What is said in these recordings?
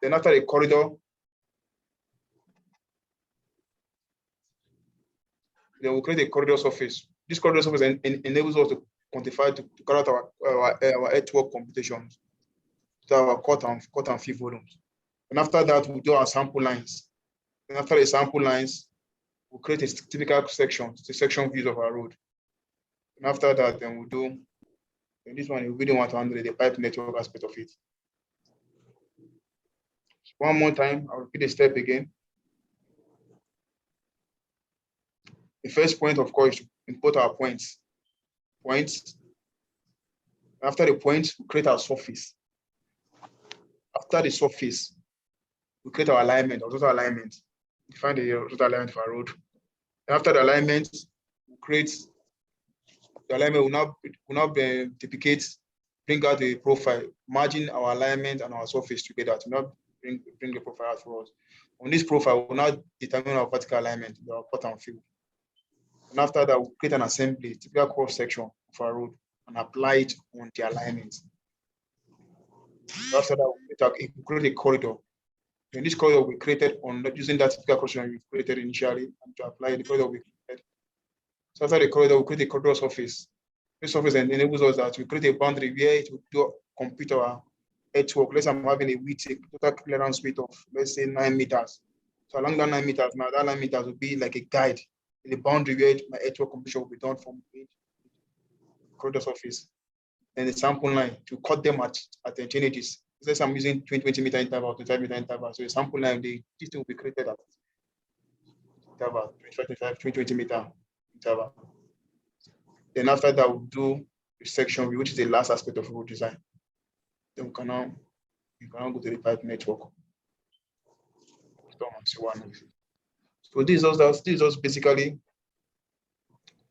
Then after the corridor, then we'll create a corridor surface. This corridor surface enables us to quantify, to carry out our earthwork computations to our cut and fill volumes. And after that, we'll do our sample lines. And after the sample lines, we'll create a typical section, the section views of our road. And after that, then we'll do, and this one, we really want to handle the pipe network aspect of it. One more time, I'll repeat the step again. The first point, of course, is to import our points. After the points, we create our surface. After the surface, we create our alignment, or total alignment. Define the total alignment of our road. And after the alignment, we create the alignment will now duplicate, bring out the profile, merging our alignment and our surface together to not bring the profile out for us. On this profile, we'll now determine our vertical alignment, our cut and fill. And after that, we'll create an assembly, typical cross section of our road, and apply it on the alignment. After that, we'll create a corridor. And this corridor we created on using that typical cross section we created initially, and to apply the corridor we created. So after the corridor, we create a corridor surface. This surface enables us that we create a boundary where it will compute our earthwork. Let's say I'm having a width, a total clearance width of, let's say, 9 meters. So along that 9 meters, now that 9 meters will be like a guide in the boundary where my earthwork completion will be done from the corridor surface. And the sample line to cut them at the changes. Let's say I'm using 20 meter interval, 25 meter interval. So the sample line, this thing will be created at interval, 25, 20 meter interval. Then after that, we'll do the section view, which is the last aspect of road design. Then we can now go to the pipe network. So this is basically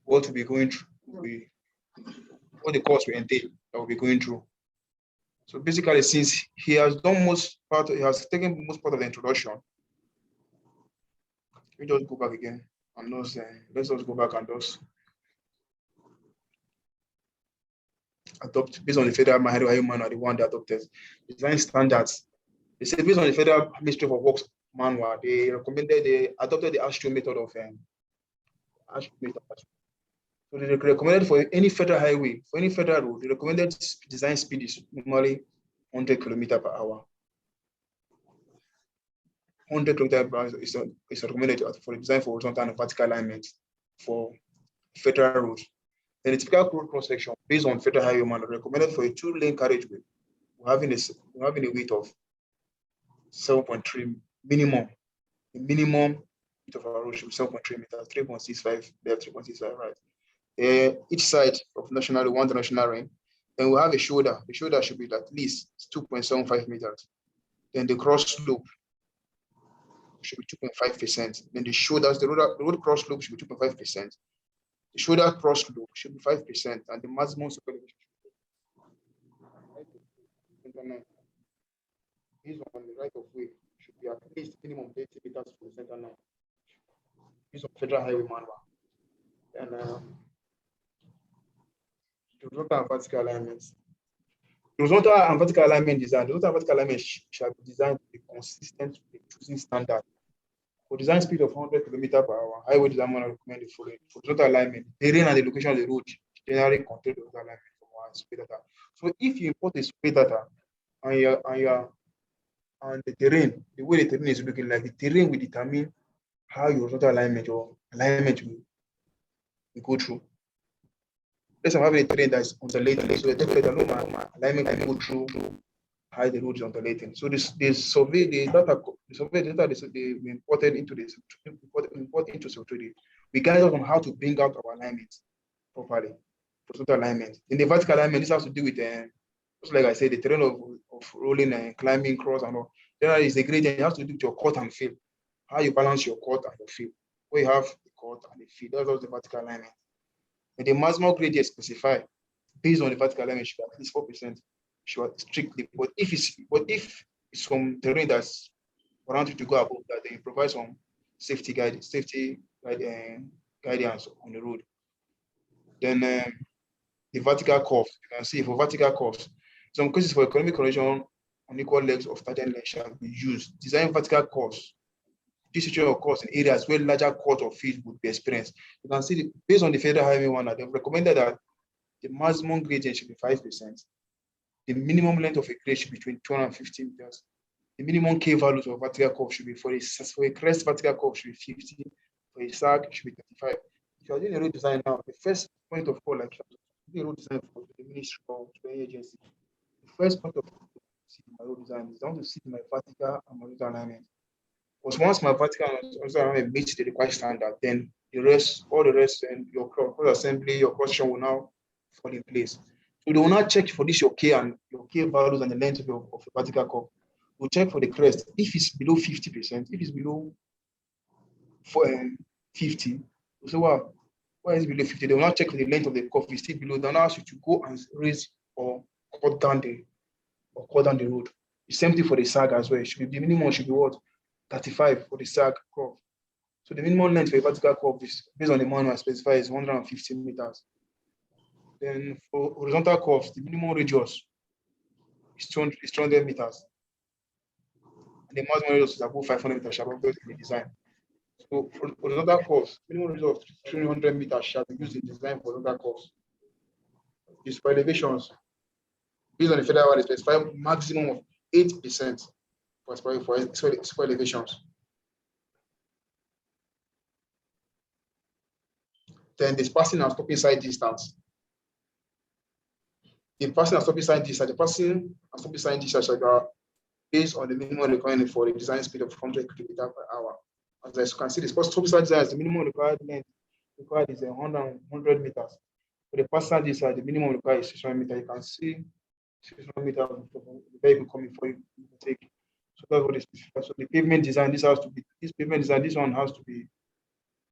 what we'll be going through, what the course will entail that we'll be going through. So basically, since he has taken most part of the introduction, we just go back again and let's just go back and just adopt based on the Federal Manual, the one that adopted design standards. They say based on the Federal Ministry of Works manual, they adopted the ASHTO method of So they recommended for any federal highway, for any federal road, the recommended design speed is normally 100 km per hour. 100 km per hour is recommended for the design for horizontal and vertical alignment for federal roads. Then the typical road cross section based on federal highway manual recommended for a 2-lane carriageway. We're having a width of 7.3 minimum. The minimum width of our road should be 7.3 meters, 3.65 left, 3.65 right. Each side of one national ring. Then we have a shoulder. The shoulder should be at least 2.75 meters. Then the cross slope should be 2.5%. Then the road cross slope should be 2.5%. The shoulder cross slope should be 5%, and the maximum support based on the right of way should be at least minimum 30 meters from the center line. Based on federal highway manual. And the horizontal and vertical alignments. The horizontal and vertical alignment design. The horizontal and vertical alignment shall be designed to be consistent with the choosing standard. For design speed of 100 km per hour, highway design manual recommend the following. For horizontal alignment, terrain and the location of the road generally contain the horizontal alignment from our survey data. So if you import the survey data and the terrain, the way the terrain is looking like, the terrain will determine how your horizontal alignment or alignment will go through. Let's say I'm having a terrain that's undulating, so the alignment will go through how the road is undulating. So the survey data they imported into this survey. We guide us on how to bring out our alignment properly, horizontal alignment. In the vertical alignment, this has to do with just like I said, the terrain of rolling and climbing, cross and all. There is the gradient. It has to do with your cut and fill. How you balance your cut and your fill. Where you have the cut and the fill. That's also the vertical alignment. And the maximum gradient specified based on the vertical alignment should be at least 4%. Strictly. But if it's some terrain that's around you to go above that, then you provide some safety guidance on the road. Then the vertical curve. You can see for vertical curves, some cases for economic condition, unequal legs of tangent length shall be used. Design vertical curves. This situation occurs in areas where larger cut of field would be experienced. You can see, based on the Federal Highway 1, they've recommended that the maximum gradient should be 5%. The minimum length of a grade should be between 250 meters. The minimum K values of vertical curve should be for a crest vertical curve should be 50, for a sag should be 35. If you are doing a road design now, the first point of call, like a road design for the ministry or the agency, the first point of call to see my road design is down to see my vertical and horizontal alignment. Because once my vertical and horizontal alignment meets the required standard, then the rest, all the rest, and your cross assembly, your cross section will now fall in place. So they will not check for this your K values and the length of your vertical curve. We'll check for the crest. If it's below 50%, if it's below 50, we'll say, well, why is it below 50? They will not check for the length of the curve. If it's still below, they'll ask you to go and raise or cut down the road. The same thing for the sag as well. It should be, the minimum should be what? 35 for the sag curve. So the minimum length for a vertical curve is based on the manual specified is 150 meters. Then for horizontal curves, the minimum radius is 200 meters. And the maximum radius is above 500 meters shall be used in the design. So for horizontal curves, minimum radius of 300 meters shall be used in design for horizontal curves. These for elevations, based on the federal one, specify maximum of 8% for elevations. Then this passing and stopping side distance. The passing and stopping side distance, the passing and stopping side distance shall be based on the minimum requirement for the design speed of 100 km per hour. As you can see, this stopping side distance, the minimum required length required is 100 meters. For the passing distance, the minimum required is 600 meters. You can see 600 meters of the vehicle coming for you to take. So that's what is specified. So the pavement design, this one has to be.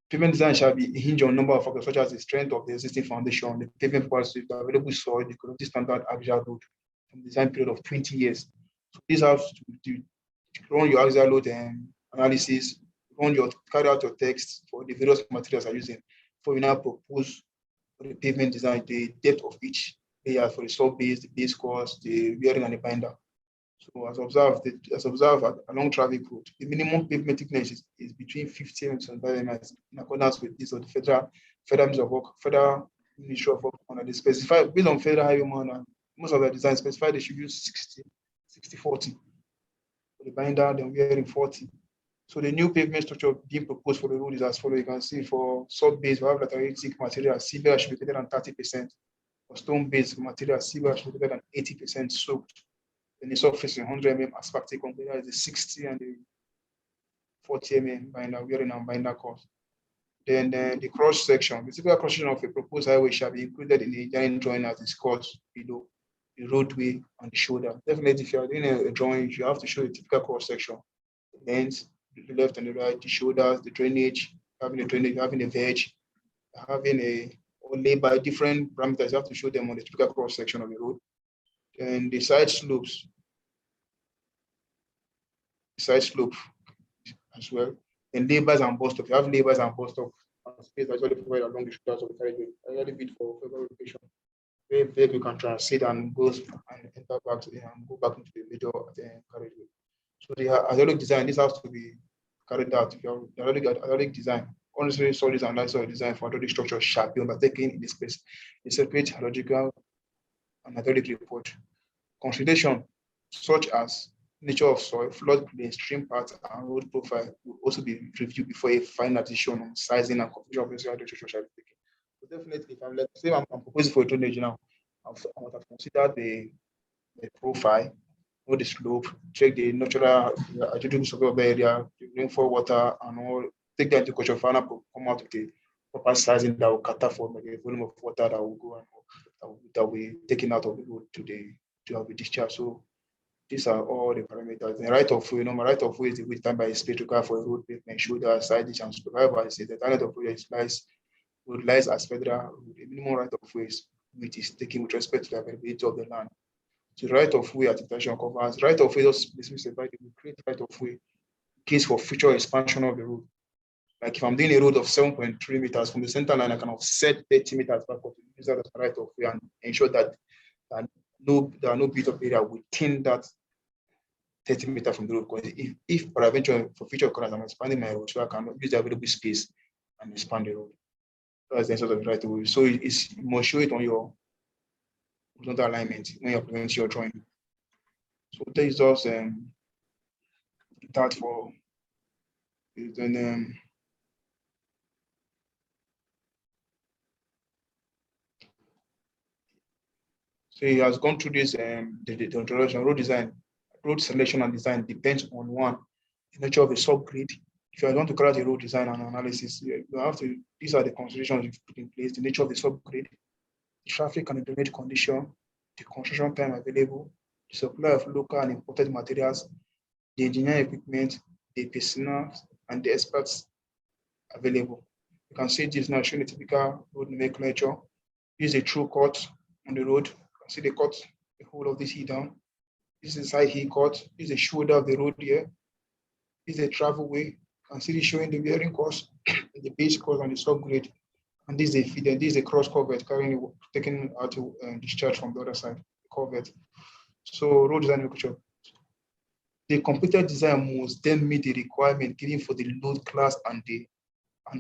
Pavement design shall be hinged on a number of factors such as the strength of the existing foundation, the pavement quality, the available soil, the community standard axial load from design period of 20 years. So these have to run your axial load analysis, carry out your text for the various materials you're using before you now propose for the pavement design, the depth of each layer for the sub base, the base course, the wearing and the binder. So as observed along traffic route, the minimum pavement thickness is between 50 and 75 mm in accordance with this of the Federal Ministry of Work, Federal Ministry of Work. They specify based on Federal Highway Manual, most of the designs specify they should use 60-40 for the binder, then wearing 40. So the new pavement structure being proposed for the road is as follows. You can see for sub base, we have lateritic material, CBR should be better than 30%. For stone base material, CBR should be better than 80% soaked. Then the surface 100 mm asphaltic concrete is the 60 and the 40 mm binder wearing and binder course. Then the cross section, the typical cross section of a proposed highway shall be included in the engineering drawing as discussed below, the roadway and the shoulder. Definitely, if you are doing a drawing, you have to show the typical cross section, the length, the left and the right, the shoulders, the drainage, having a veg, having or laid by different parameters. You have to show them on the typical cross section of the road. And the side slopes as well. And labours and bus stop. You have labours and bus stop space actually provided along the shoulders of the carriageway. I really bid for favourable location where vehicle can transit and goes and enter back and go back into the major carriageway. So the hydraulic design, this has to be carried out. If you have hydraulic design, unnecessary solids and light soil design for hydraulic structure shall be undertaken in this space. A separate hydrological and hydraulic report. Consideration such as nature of soil, floodplain, stream path, and road profile will also be reviewed before a final decision on sizing and configuration of the structure shall be taken. So definitely, if I'm proposing for a drainage now, I would have considered the profile, know the slope, check the natural hydrological of the area, the rainfall water, and all. Take that into consideration. Final come out with the proper sizing that will cater for the volume of water that will go and that will be taken out of the road to be discharged. So these are all the parameters. The right of way, right of way is the width time by a space required for a road pavement, shoulder, side ditch, and slope. However, I say the right of way lies as federal road. The minimum right of way which is taken with respect to the availability of the land. So the right of way at intention covers right of way just specified we create right of way in case for future expansion of the road. Like if I'm doing a road of 7.3 meters from the center line, I can offset 30 meters back of the user right of way and ensure that there are no bit of area within that 30 meters from the road. Because if peradventure for future occurrence, I'm expanding my road, so I can use the available space and expand the road. That's the essence of the right of way. So you must show it on your horizontal alignment when you're presenting your drawing. So that is just that for then so he has gone through this the introduction. Road selection and design depends on one, the nature of the subgrade. If you want to carry out a road design and analysis, you have to, these are the considerations you put in place: the nature of the subgrade, the traffic and the drainage condition, the construction time available, the supply of local and imported materials, the engineering equipment, the personnel, and the experts available. You can see this now showing a typical road nomenclature. This is a true cut on the road. You can see they cut the whole of this hill down. This is a side hill cut. This is a shoulder of the road here. This is a travel way. You can see this showing the bearing course, the base course, and the subgrade. And this is a feeder. This is a cross culvert carrying, taking out discharge from the other side, the culvert. So road design nomenclature. The completed design must then meet the requirement given for the load class and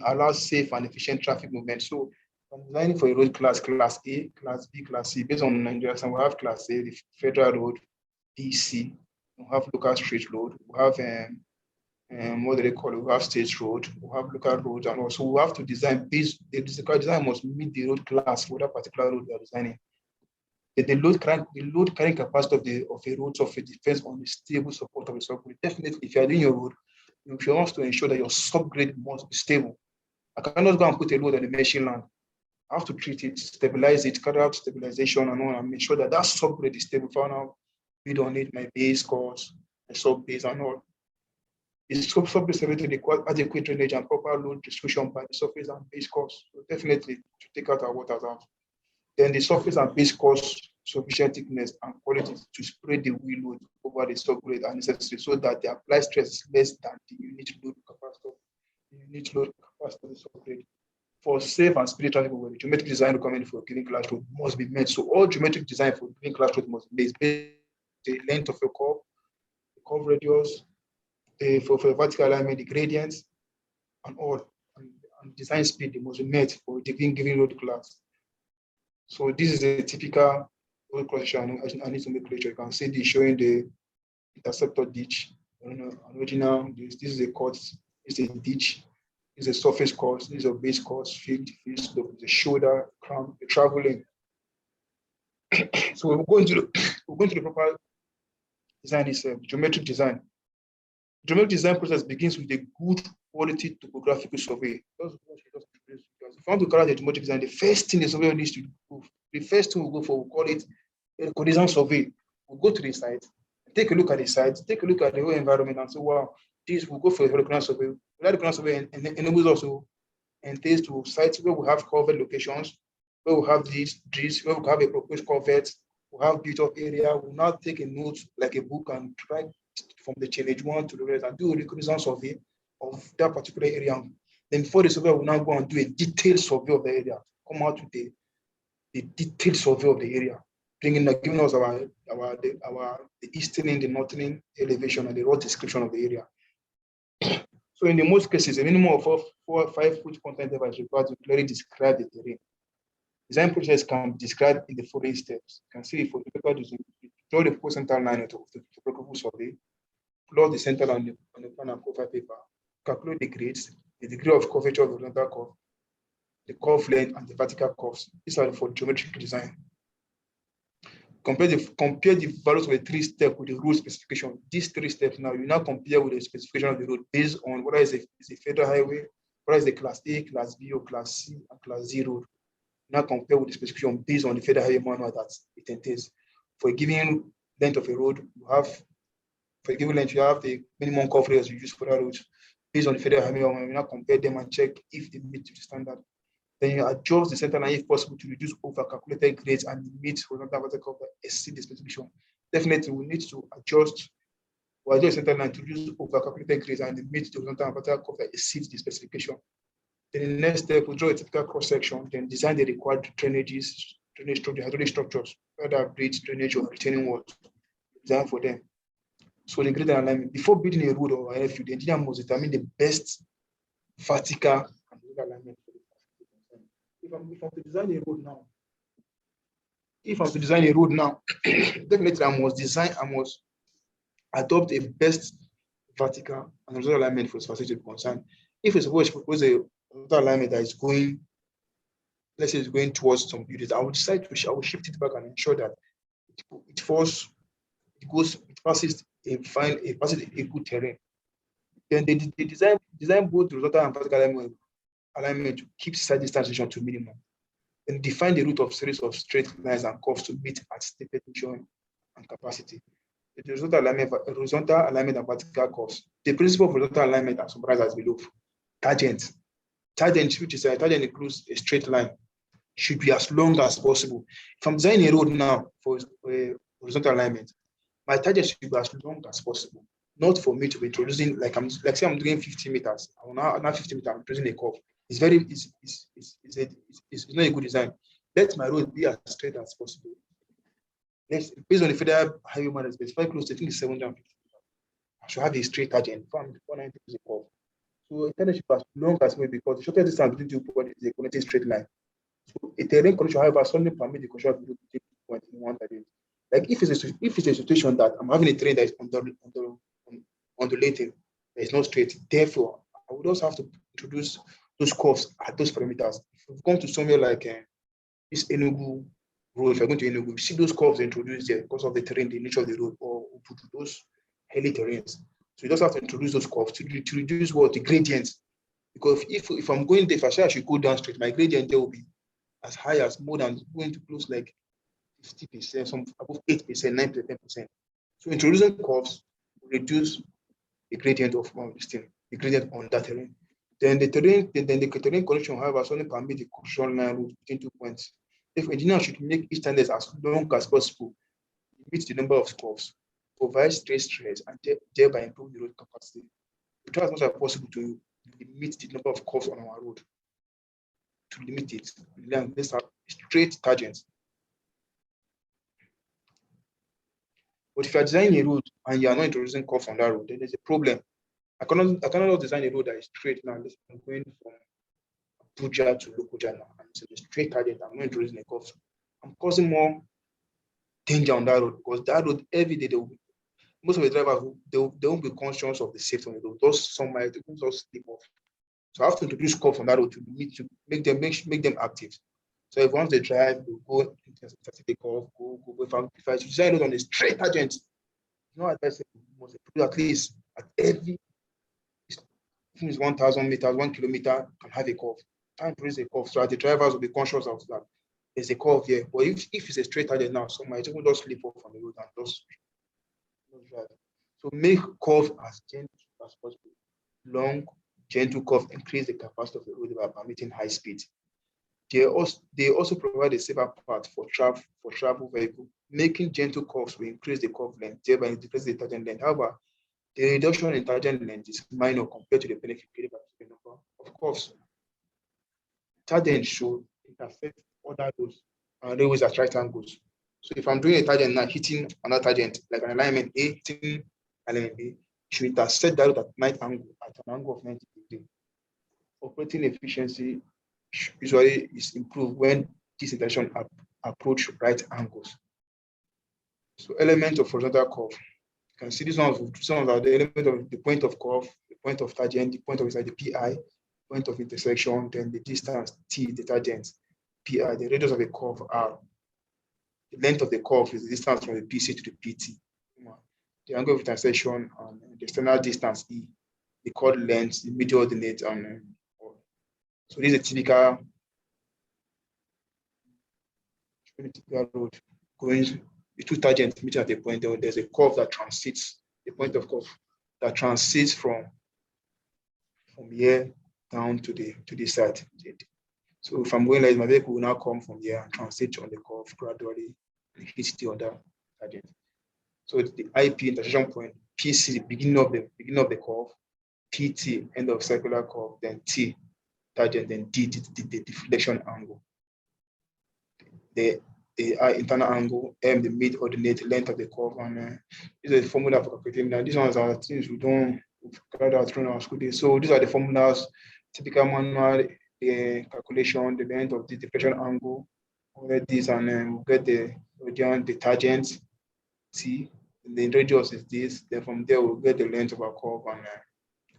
allow safe and efficient traffic movement. So I'm designing for a road class A, class B, class C. Based on Nigeria, so we have class A, the federal road, DC. We have local street road. We have what do they call it? We have state road. We have local roads, and also we have to design based. The design must meet the road class for that particular road we are designing. The load carrying capacity of a road surface depends on the stable support of the subgrade. Definitely, if you are doing your road, you want to ensure that your subgrade must be stable. I cannot go and put a load on the meshing land. I have to treat it, stabilize it, carry out stabilization and all, and make sure that subgrade is stable. For now, build on it, my base course, the sub base and all. The sub-base stability requires adequate drainage and proper load distribution by the surface and base course. So definitely to take out our waters out. Then the surface and base course sufficient thickness and quality to spread the wheel load over the subgrade are necessary so that the applied stress is less than the unit load capacity of the subgrade. For safe and speedy traffic movement, the geometric design requirement for a given class road must be met. So all geometric design for a given class road must be based the length of your curve, the curve radius, for vertical alignment, the gradients, and all. And design speed, they must be met for the given road class. So this is a typical road cross section. I need to make clear. You can see this showing the interceptor ditch. Original, this is a cut, this is a ditch, this is a surface course, this is a base course, field, the shoulder, crown, the travel lane. So we're going to the proper design itself, geometric design. The geometric design process begins with a good quality topographical survey. If you want to carry out a geometric design, the first thing the surveyor needs to do, the first thing we'll go for, we'll call it a collision survey. We'll go to the site, take a look at the site, take a look at the whole environment and say, wow, this will go for a collision survey. That collision survey enables us to entails to sites where we have covered locations, where we have these, where we have a proposed culvert, we have built up area. We'll now take a note like a book and try from the challenge one to the rest and do a reconnaissance survey of that particular area. Then before the survey, we'll now go and do a detailed survey of the area, come out with the detailed survey of the area, giving us the eastern, the northern elevation and the raw description of the area. So in the most cases, a minimum of 4 or 5 foot content level is required to clearly describe the terrain. Design process can be described in the following steps. You can see for the paper, draw the central line of the topographical survey, plot the center on the plan and profile paper, calculate the grades, the degree of curvature of the horizontal curve, the curve length, and the vertical curves. These are for geometric design. Compare the values of the 3 steps with the road specification. These 3 steps now, you now compare with the specification of the road based on whether it's a federal highway, whether it's a class A, class B, or class C, and class Z road. Now compare with the specification based on the federal highway manual that it entails. For a given length of a road, you have the minimum coverage you use for that road. Based on the federal highway manual, you now compare them and check if they meet the standard. Then you adjust the center line if possible to reduce over-calculated grades and meet horizontal vertical cover exceed the specification. Definitely, we need to adjust the center line to reduce over-calculated grades and meet the horizontal vertical cover exceed the specification. Then the next step, we draw a typical cross-section, then design the required drainage structures, hydraulic structures, whether bridge, drainage, or retaining walls. Design for them. So the gradient alignment, before building a road or airfield, the engineer must determine the best vertical and horizontal alignment for the facility. If I'm to design a road now, definitely I must adopt a best vertical and horizontal alignment for the facility concerned. If it's supposed to propose a horizontal alignment that is going, let's say it's going towards some buildings, I will decide to shift it back and ensure that it passes a good terrain. Then they design both the horizontal and vertical alignment to keep side distances to minimum. And define the route of series of straight lines and curves to meet at stated mission and capacity. The horizontal alignment and vertical curves. The principle of horizontal alignment are summarized as below. Tangent, which is tangent includes a straight line, should be as long as possible. If I'm designing a road now for horizontal alignment, my tangent should be as long as possible. Not for me to be introducing, say I'm doing 50 meters. Now 50 meters, I'm introducing a curve. It's not a good design. Let my road be as straight as possible. Based on the federal highway management, specified close to, I think it's 750. I should have a straight tangent before I introduce a curve. So a tangent should be as long as possible because the shortest distance between 2 points is a connected straight line. So a terrain condition, however, suddenly permit the construction of the road to take 2 points in one tangent. Like if it's a situation that I'm having a terrain that is undulating, that is not straight, therefore I would also have to introduce those curves at those parameters. If you come to somewhere like this Enugu road, if you're going to Enugu, you see those curves introduced there because of the terrain, the nature of the road, or to those hilly terrains. So you just have to introduce those curves to reduce the gradients. Because if I'm going there, if I say I should go down straight, my gradient there will be as high as more than going to close like 50%, some above 8%, 9%, 10%. So introducing curves will reduce the gradient of this thing, the gradient on that terrain. Then the terrain condition, however, only permit the construction line route between 2 points. If engineers should make each standard as long as possible, limit the number of curves, provide stress, and thereby improve the road capacity. We try as much as possible to limit the number of curves on our road. To limit it, let's have straight tangents. But if you are designing a road and you are not introducing curves on that road, then there's a problem. I cannot design a road that is straight now. I'm going from Abuja to Lokoja now, and it's a straight tangent. I'm not introducing a curve. I'm causing more danger on that road because that road every day most of the drivers they won't be conscious of the safety on the road. Some might just slip off. So I have to introduce curves on that road to make them active. So if once they drive, they'll go take off, go. If I design it on a straight tangent, advisable must at least at every 1,000 meters, 1 kilometer can have a curve. Time to raise a curve, so the drivers will be conscious of that. There's a curve here, but if it's a straight tangent now, some might just slip off on the road and just drive. So make curve as gentle as possible. Long, gentle curve increase the capacity of the road by permitting high speed. They also provide a safer path for travel vehicle. Making gentle curves will increase the curve length, thereby decrease the tangent length. However, the reduction in tangent length is minor compared to the benefit created by the number of curves. Tangent should intersect other roads and railways at right angles. So if I'm doing a tangent now, hitting another tangent, like an alignment A, hitting alignment B, should intersect that road at an angle of 90 degrees. Operating efficiency usually is improved when this intersection approach right angles. So elements of horizontal curve. You can see this one some of the elements of the point of curve, the point of tangent, the point of the PI, point of intersection, then the distance T, the tangent, PI, the radius of a curve R. The length of the curve is the distance from the PC to the PT. The angle of intersection and the external distance E, the chord length, the medial ordinate, and so this is a typical road going the two tangents meeting at a point. There's a curve that transits the point of curve that transits from here down to the side. So if I'm going like my vehicle will now come from here and transit on the curve gradually and hit the other tangent. So the IP intersection point, PC, the beginning of the curve, PT, end of circular curve, then T, tangent, then D, the deflection angle. The the I internal angle, M the mid ordinate length of the curve, and this is the formula for calculating that. These ones are things we don't carry out through our school days. So these are the formulas, typical manual calculation, the length of the deflection angle, we'll get this, and we'll get the radian, the tangent, T, the radius is this. Then from there, we'll get the length of our curve and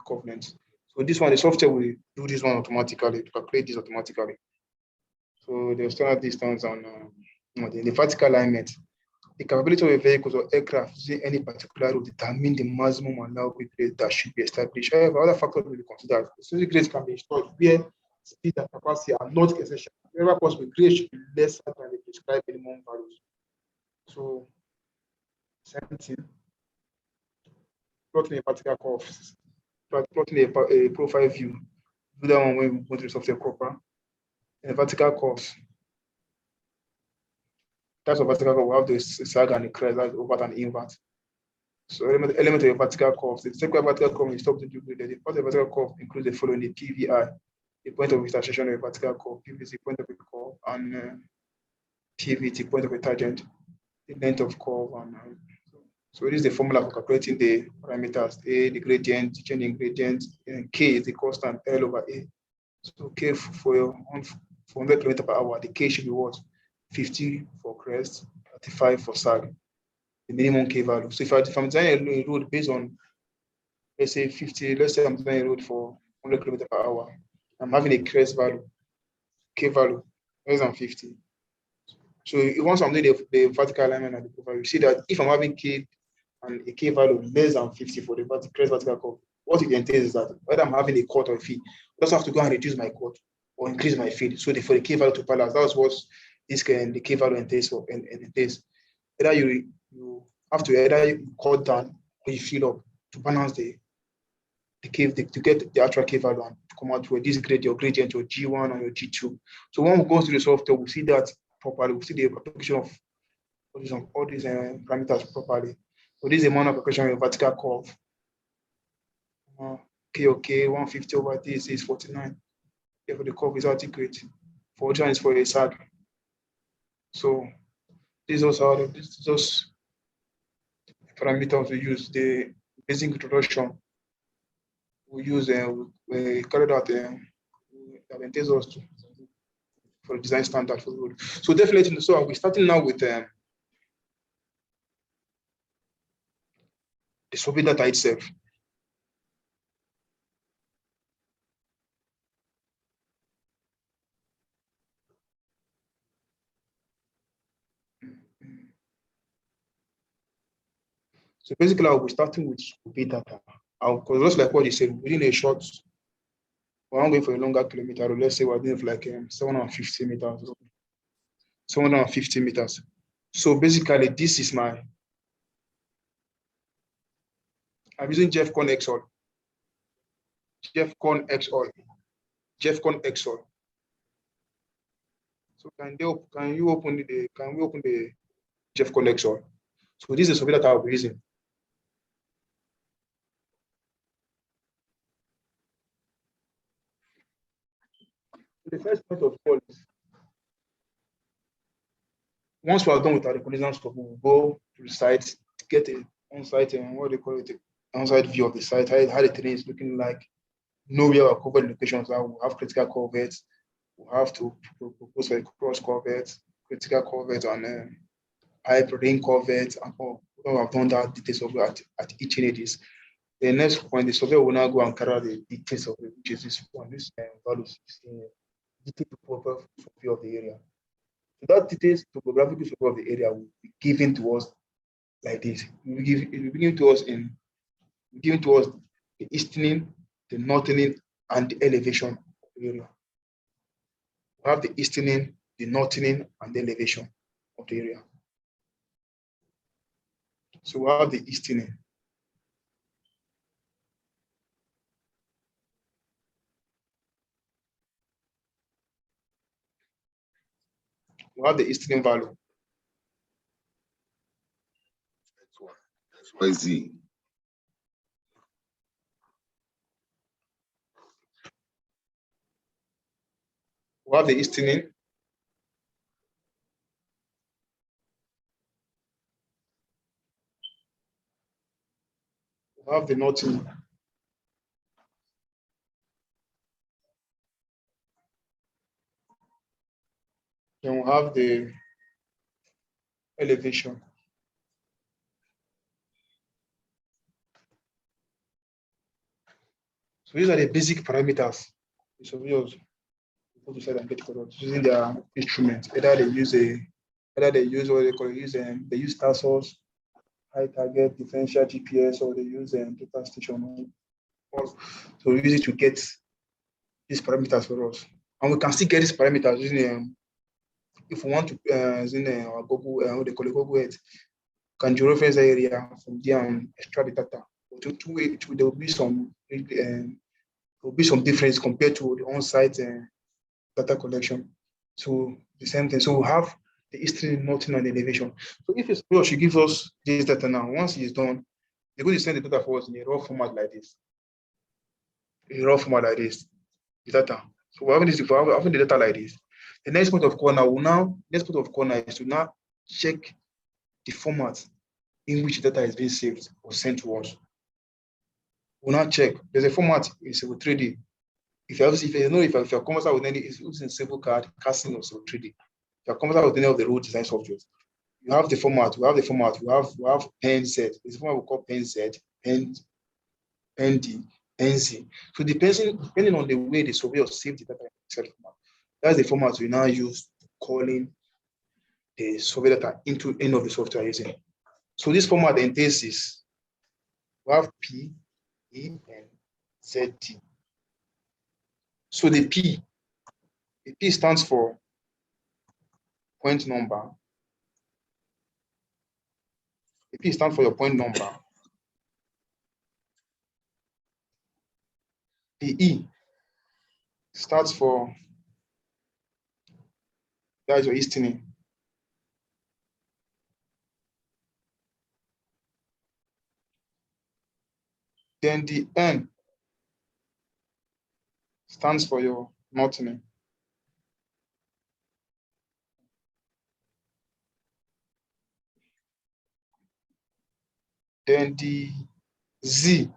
curve length. So this one, the software will do this one automatically, to calculate this automatically. So the standard distance and the vertical alignment. The capability of a vehicle or aircraft using any particular route determine the maximum allowable grade that should be established. However, other factors will be considered. Specific grades can be installed where speed and capacity are not essential. Wherever possible, grade should be lesser than the prescribed minimum values. So, same thing. Plotting a vertical curve, plotting a profile view. Do that one when we go to the software proper. And vertical curves. Types of vertical curve, we have the sag and the crest, that's overt and invert. So element of a vertical curve. The second vertical curve is stop to do the first vertical curve includes the following: the PVI, the point of intersection of a vertical curve, PV is the point of a curve, and PV is the point of a tangent, the length of curve, and so this is the formula for calculating the parameters: A, the gradient, the change in gradient, and K is the constant, L over A. So K for 100 km per hour, the K should be what? 50 for crest, 35 for sag, the minimum K value. So if I'm designing a road based on, let's say 50, let's say I'm designing a road for 100 km per hour, I'm having a crest value, K value, less than 50. So once I'm doing the vertical alignment and the profile, you see that if I'm having K and a K value less than 50 for the crest vertical curve, what it entails is that whether I'm having a cut or a feed, I just have to go and reduce my cut or increase my feed. So for the K value to balance, that's what the K value entails for. Either you have to either cut down or you fill up to balance the K, to get the actual K value and to come out with this grade, your gradient, your G1 and your G2. So when we go through the software, we'll see that properly. We'll see the application of all these parameters properly. So this is a manual application of a vertical curve. K 150 over this is 49. Therefore, the curve is adequate. For which one is for a sag. So these are just parameters we use. The basic introduction we use, we carried out that entails us to for design standard for the road. So definitely, so we're starting now with the survey data itself. So basically, I'll be starting with survey data. Because just like what you said, within a short, we're not going for a longer kilometer, let's say we're doing for like 750 meters. 750 meters. So basically, this is I'm using JeffCon XOL. JeffCon XOL. JeffCon XOL. So can we open the JeffCon XOL? So this is something that I'll be using. The first point of call is once we are done with our reconnaissance, we'll go to the site, get an on-site and what they call it, on-site view of the site, how the terrain is looking like, know where our covered locations are. We'll have critical coverts. We'll have to propose for a cross covert, critical covert, and pipe rain covert, and all. We have done that details of at each one of these. The next point, the surveyor will now go and carry out the details of it, which is this one, this values, detailed topographical survey of the area. So that details topographical survey of the area will be given to us like this. It will be given to us the easterning, the northern, and the elevation of the area. We have the easterning, the northern, and the elevation of the area. So we have the easterning. We have the easterning value. XYZ. We have the easterning. We have the noting. Then we have the elevation. So these are the basic parameters the surveyors go to decide and get correct using their instruments. Either they use what they call it, they use TASOS, high target, differential GPS, or they use data station. So we use it to get these parameters for us. And we can still get these parameters using if we want to using our Google, what they call it, Google Earth, can georeference the area from there and extract the data. But there will be some difference compared to the on-site data collection. So the same thing. So we have the history, noting, and elevation. So if it's well, she gives us this data now. Once it's done, they're going to send the data for us in a raw format like this. The data. So we're having this, we're having the data like this. The next point of call now, is to now check the format in which data is being saved or sent to us. We'll now check. There's a format in Civil 3D. If you're comfortable with any, it's using Civil CAD, casting or Civil 3D. If you're comfortable with any of the road design software, you have the format. We have pen Z. This format we call pen Z, pen D, pen Z. So depending on the way the surveyor saved the data in Excel format, that's the format we now use calling the survey data into any of the software using. So this format entails this. We have P, E, and Z, T. So the P stands for point number. The P stands for your point number. The E stands for, that is your listening. Then the N stands for your noting. Then the Z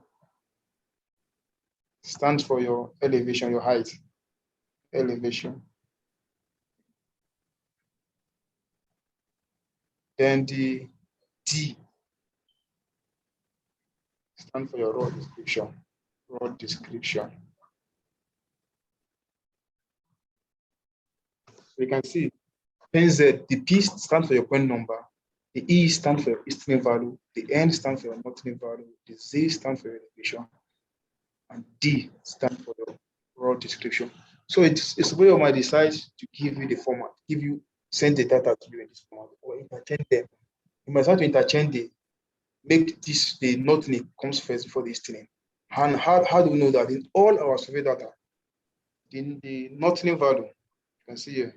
stands for your elevation, your height, elevation. Then the D stands for your raw description, So you can see, pen Z, the P stands for your point number, the E stands for your estimate value, the N stands for your noting value, the Z stands for your elevation, and D stands for your raw description. So it's where you might decide to give you the format, send the data to you in this format, or interchange them. You must have to interchange the noting comes first before the listening. And how do we know that? In all our survey data, the noting value, you can see here,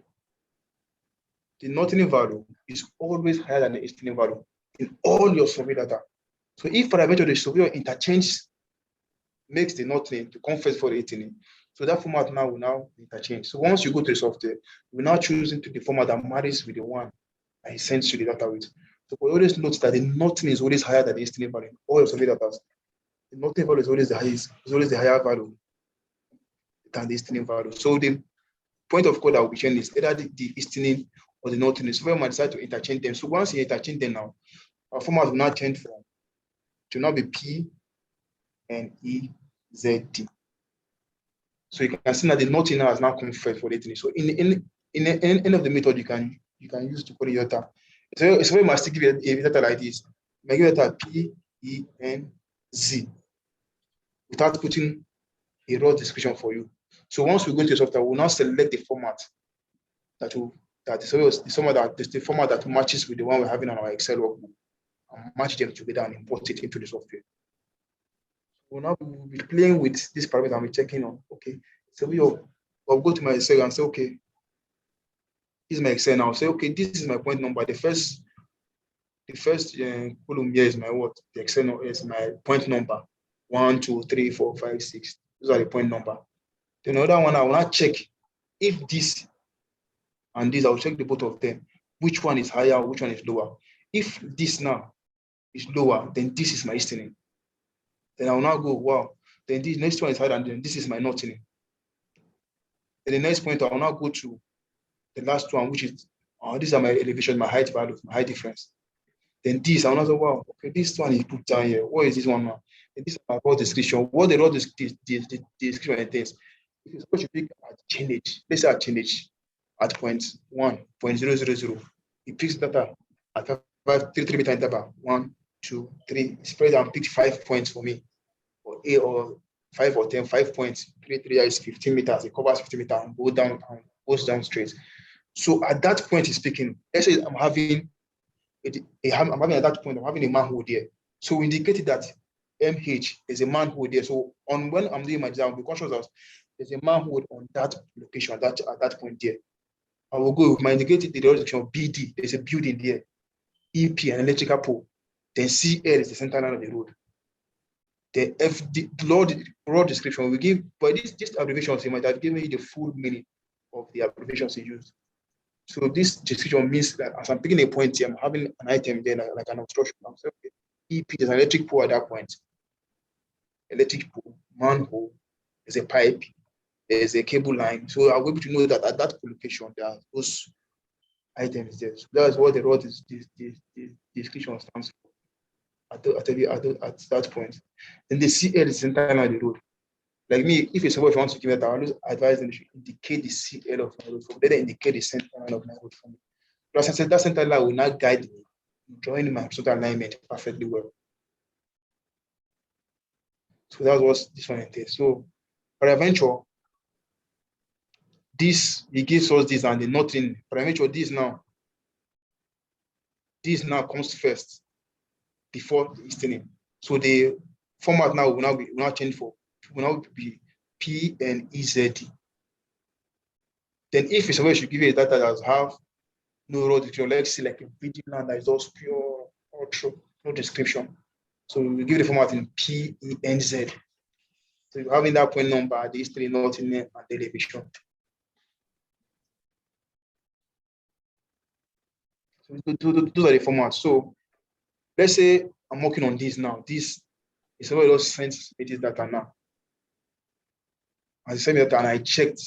the noting value is always higher than the listening value in all your survey data. So if for the surveyor makes the noting to come first for the listening, so that format now will now interchange. So once you go to the software, we now choose into the format that marries with the one that he sends you the data with. So we always note that the noting is always higher than the listening value in all your survey data. The noting value is always the highest, is always the higher value than the listening value. So the point of call that will be changed is either the listening or the noting. So we might decide to interchange them. So once you interchange them now, our format will now change to now be P and E Z D. So you can see that the noting now has now come first for the listening. So in any of the method you can use to put in your data. So we must give you a data like this. You give data P, E, N, Z without putting a raw description for you. So once we go into the software, we'll now select the format the format that matches with the one we're having on our Excel workbook, and match them together and import it into the software. We'll now be playing with this parameter and we're checking on, okay, so I'll go to my Excel and say, okay, this is my Excel now. Say, okay, this is my point number. The first column here is my what? The Excel is my point number. 1, 2, 3, 4, 5, 6. Those are the point number. Then another one, I will not check if this and this, I'll check the both of them. Which one is higher, which one is lower? If this now is lower, then this is my listening. Then I will now go, wow. Then the next one is higher, and then this is my nothing. Then the next point, I will now go to the last one, which is, these are my elevation, my height value, my height difference. Then this, I will now say, wow, okay, this one is put down here. What is this one now? And this is my raw description. What the raw description entails. If you're supposed to pick at change, let's say at change at point 1.000, it picks data at 3 meter interval. 1, 2, 3. Spread and pick 5 points for me. Or 8 or 5 or 10, 5 points. 3 is 15 meters. It covers 15 meters and goes down straight. So at that point, he's speaking. Let's say I'm having at that point, I'm having a manhole there. So we indicated that MH is a manhole there. So when I'm doing my design, I'll be conscious that there's a manhole on that location at that point there. I will go with my indicated the direction of BD. There's a building there. EP, an electrical pole. Then CL is the center line of the road. The FD, broad description we give, but this abbreviations, he might have given you the full meaning of the abbreviations he used. So this description means that as I'm picking a point here, I'm having an item there like an obstruction. I'm saying, okay, EP, there's an electric pole at that point. Electric pole, manhole, there's a pipe, there's a cable line. So I'll be able to know that at that location, there are those items there. So that's what the road description stands for at that point. Then the CL is the center line of the road. Like me, if someone wants to give it, I always advise them to indicate the CL of my road for me. Then indicate the center line of my road for me. Because I said that center line will not guide me in drawing my total alignment perfectly well. So that's what this one entails. So peradventure, this, he gives us this and the nothing. Peradventure, this now comes first before the listening. So the format now will now change will now be P and EZD. Then if it's supposed to give you a data that have no road description, let's see like a video land that is just pure no description. So we give the format in PENZ. So you're having that point number, the history, nothing, and the elevation. So those are the formats. So let's say I'm working on this now. This is what just sends me this data now. As I said that, and I checked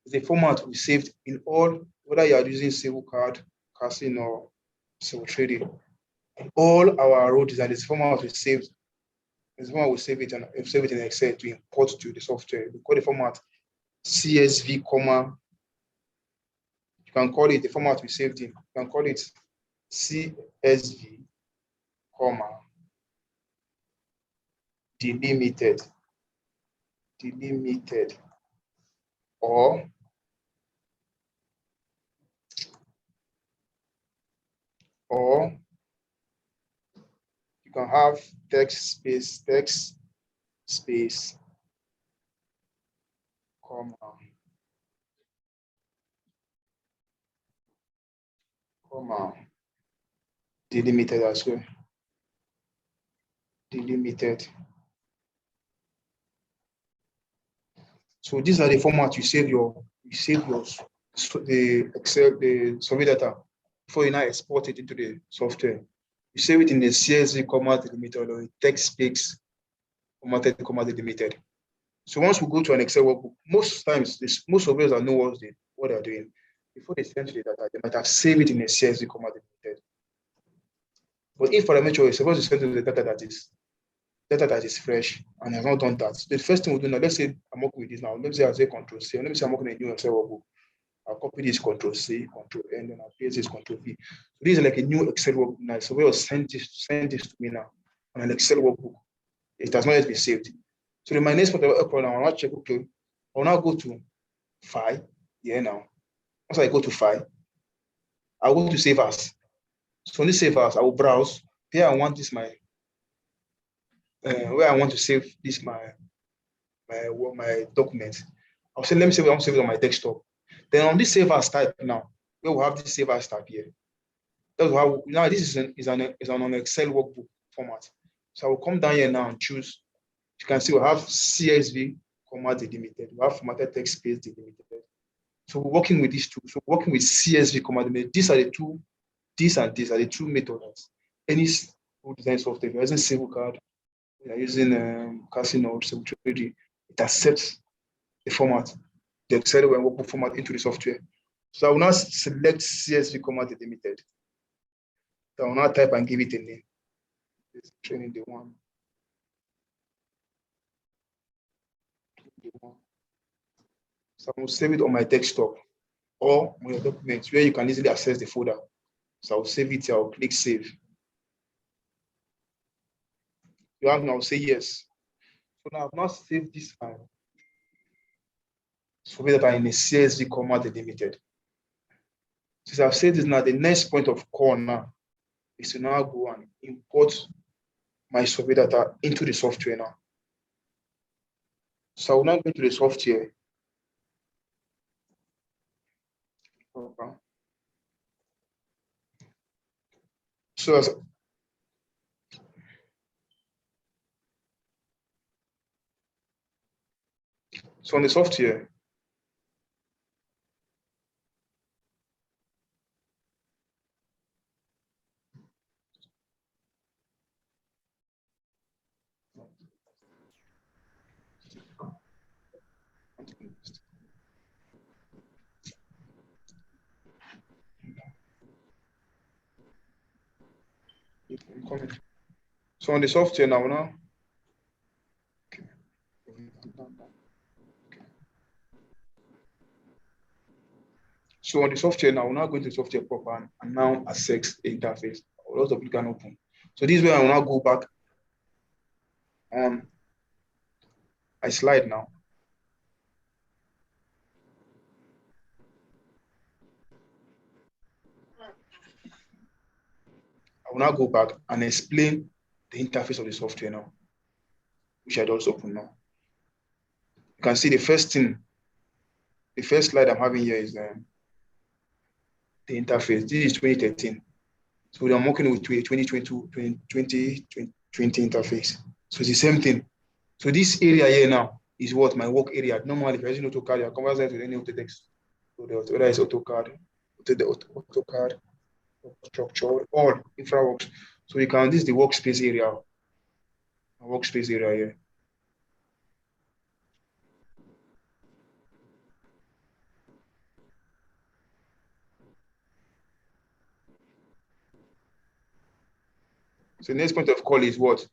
the format we saved in all, whether you are using civil card, casting, or civil trading. In all our road design, this format we saved. This format we save it in Excel to import to the software. We call the format CSV, comma. You can call it the format we saved in. You can call it CSV, comma, delimited, or you can have text space, comma, delimited as well. Delimited. So these are the formats you save the Excel, the survey data before you now export it into the software. You save it in the CSV, comma, delimited, or text space, formatted, comma, delimited. So once we go to an Excel workbook, most times most surveyors that know what they're doing, before they send to the data, they might have saved it in a CSV, comma, delimited. But if for a measure, you're supposed to send to the data that is fresh and has not done that, so the first thing we'll do now, let's say I'm working with this now. Let me say I'll say Control C. Let me say I'm working in a new Excel workbook. I'll copy this Control C, Control N, and I'll paste this Control V. So this is like a new Excel workbook now. So we'll send this to me now on an Excel workbook. It has not yet been saved. So then my next point now, I'll now check, okay, I'll now go to File, here now. Once I go to File, I'll go to Save As. So on this Save As, I will browse. Here I want this where I want to save this my document. I'll say, let me say I want to save it on my desktop. Then on this Save As type now, we will have this Save As type here. That's how now this is an Excel workbook format. So I will come down here now and choose. You can see we have CSV, comma, delimited. We have formatted text space, delimited. So we're working with these two. So working with CSV, comma, delimited. These are the two. These and these are the two methods. Any design software, if you're using civil card, We are using Casino 720. It accepts the format, the decided when workbook format into the software. So I will now select CSV command delimited. So I will now type and give it a name. This training the one. So I will save it on my desktop or on your documents where you can easily access the folder. So I'll save it here. I'll click save. You have now say yes. So now I've now saved this file. So that are in a CSV command delimited. Since I've said this now, the next point of call now is to now go and import my survey data into the software now. So I will now go into the software. Okay. So on the software, so on the software now. Okay. So on the software now, we're now going to the software proper and now access the interface. A lot of people can open. So this way I will now go back on my slide now. I will now go back and explain the interface of the software now, which I just open now. You can see the first thing, the first slide I'm having here is the interface. This is 2013. So I'm working with 2020 interface. So it's the same thing. So this area here now is what my work area. Normally, if you're using AutoCAD, I convert that to any Autodesk. So whether it's AutoCAD, AutoCAD, structure, all InfraWorks. So you can, this is the workspace area. Workspace area here. So the next point of call is what?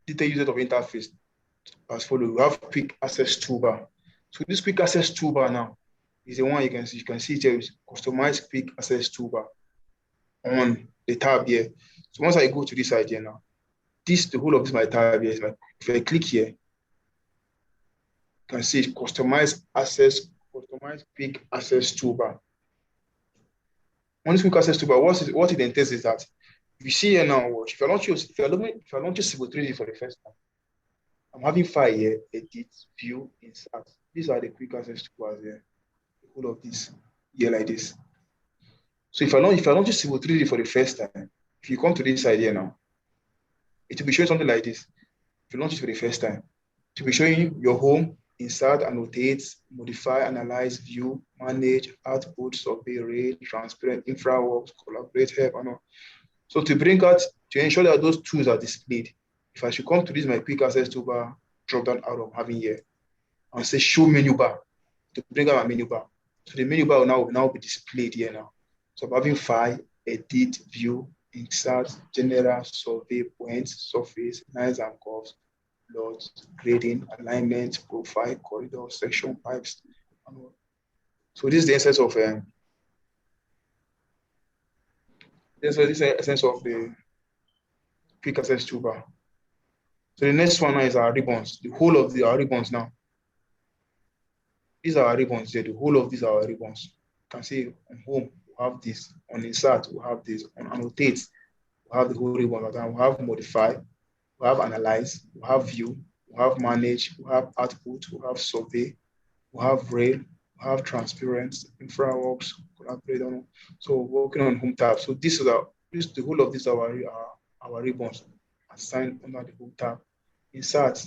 Detailed user of interface as follows. We have quick access toolbar. So this quick access toolbar now is the one you can see. You can see there is customized quick access toolbar on the tab here. So once I go to this side here now, the whole of this my tab here is like, if I click here, you can see customized quick access toolbar. On this quick access toolbar, what it entails is that if you see here now, watch, if you're launching Civil 3D for the first time, I'm having file here, edit, view, insert. These are the quick access toolbars here. The whole of this here like this. So if I launch Civil 3D for the first time, if you come to this side here now, it will be showing something like this. If you launch it for the first time, it will be showing you your home, insert, annotate, modify, analyze, view, manage, output, survey, rate, transparent, InfraWorks, collaborate, help, and all. So to ensure that those tools are displayed, if I should come to this my quick access toolbar drop down arrow I'm having here and say show menu bar to bring out my menu bar. So the menu bar will now be displayed here now. So I'm having file, edit, view, insert, general, survey, points, surface, lines and curves, loads, grading, alignment, profile, corridor, section, pipes, and all. So this is the essence of the quick access toolbar. So the next one now is our ribbons. The whole of our ribbons now. These are our ribbons here. The whole of these are our ribbons. You can see on home, we have this. On insert, we have this. On annotate, we have the whole ribbon. We have modify, we have analyze, we have view, we have manage, we have output, we have survey, we have rail, we have transparent, InfraWorks, collaborate. So working on home tab. So the whole of these are our ribbons assigned under the home tab. Insert.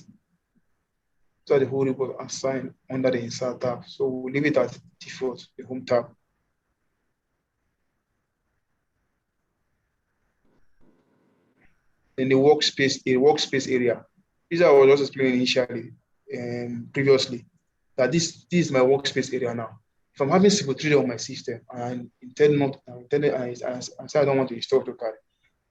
So the whole ribbon assigned under the insert tab. So we'll leave it at default, the home tab. Then the workspace area. This is how I was just explaining initially, previously, that this is my workspace area now. If I'm having Civil 3D on my system and I intend not, I intended, and say I don't want to install AutoCAD,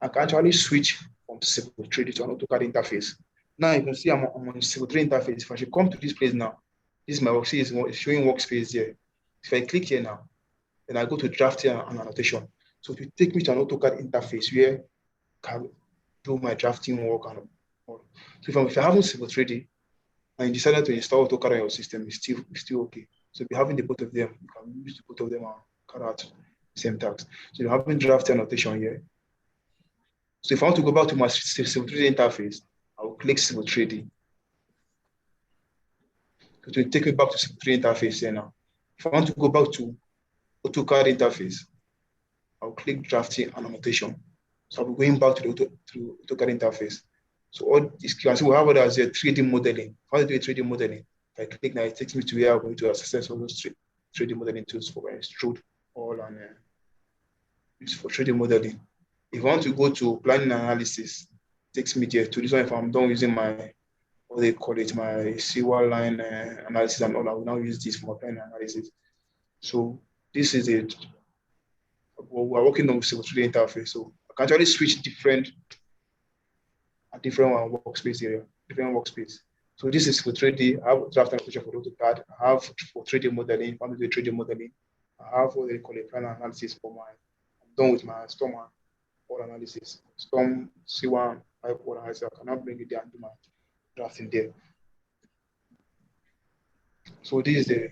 I can actually switch from Civil 3D to an AutoCAD interface. Now you can see I'm on Civil 3D interface. If I should come to this place now, this is my workspace, it's showing workspace here. If I click here now, then I go to drafting and annotation. So it will take me to an AutoCAD interface where I can do my drafting work and all. So if I haven't Civil 3D and you decided to install AutoCAD on your system, it's still okay. So if you're having the both of them, you can use the both of them and carry out the same task. So you're having drafting annotation here. So if I want to go back to my Civil 3D interface, I will click Civil 3D. It will take me back to Civil 3D interface here now. If I want to go back to AutoCAD interface, I'll click drafting and annotation. So I'll be going back to the AutoCAD interface. So all this, you can see we have what as a 3D modeling. How to do a 3D modeling? If I click now, it takes me to where I'm going to access all those 3D modeling tools for extrude all and use for 3D modeling. If I want to go to planning analysis, it takes me there to this one. If I'm done using my, what they call it, my CY line analysis and all, I will now use this for my planning analysis. So this is it. We're working on Civil 3D interface. So I can actually switch different workspace area, different workspace. So this is for 3D. I have draft application for AutoCAD. I have for 3D modeling. I'm doing 3D modeling. I have what they call a plan analysis for my. I'm done with my storm or analysis. Storm C1 pipe or analysis. I cannot bring it there and do my drafting there. So this is the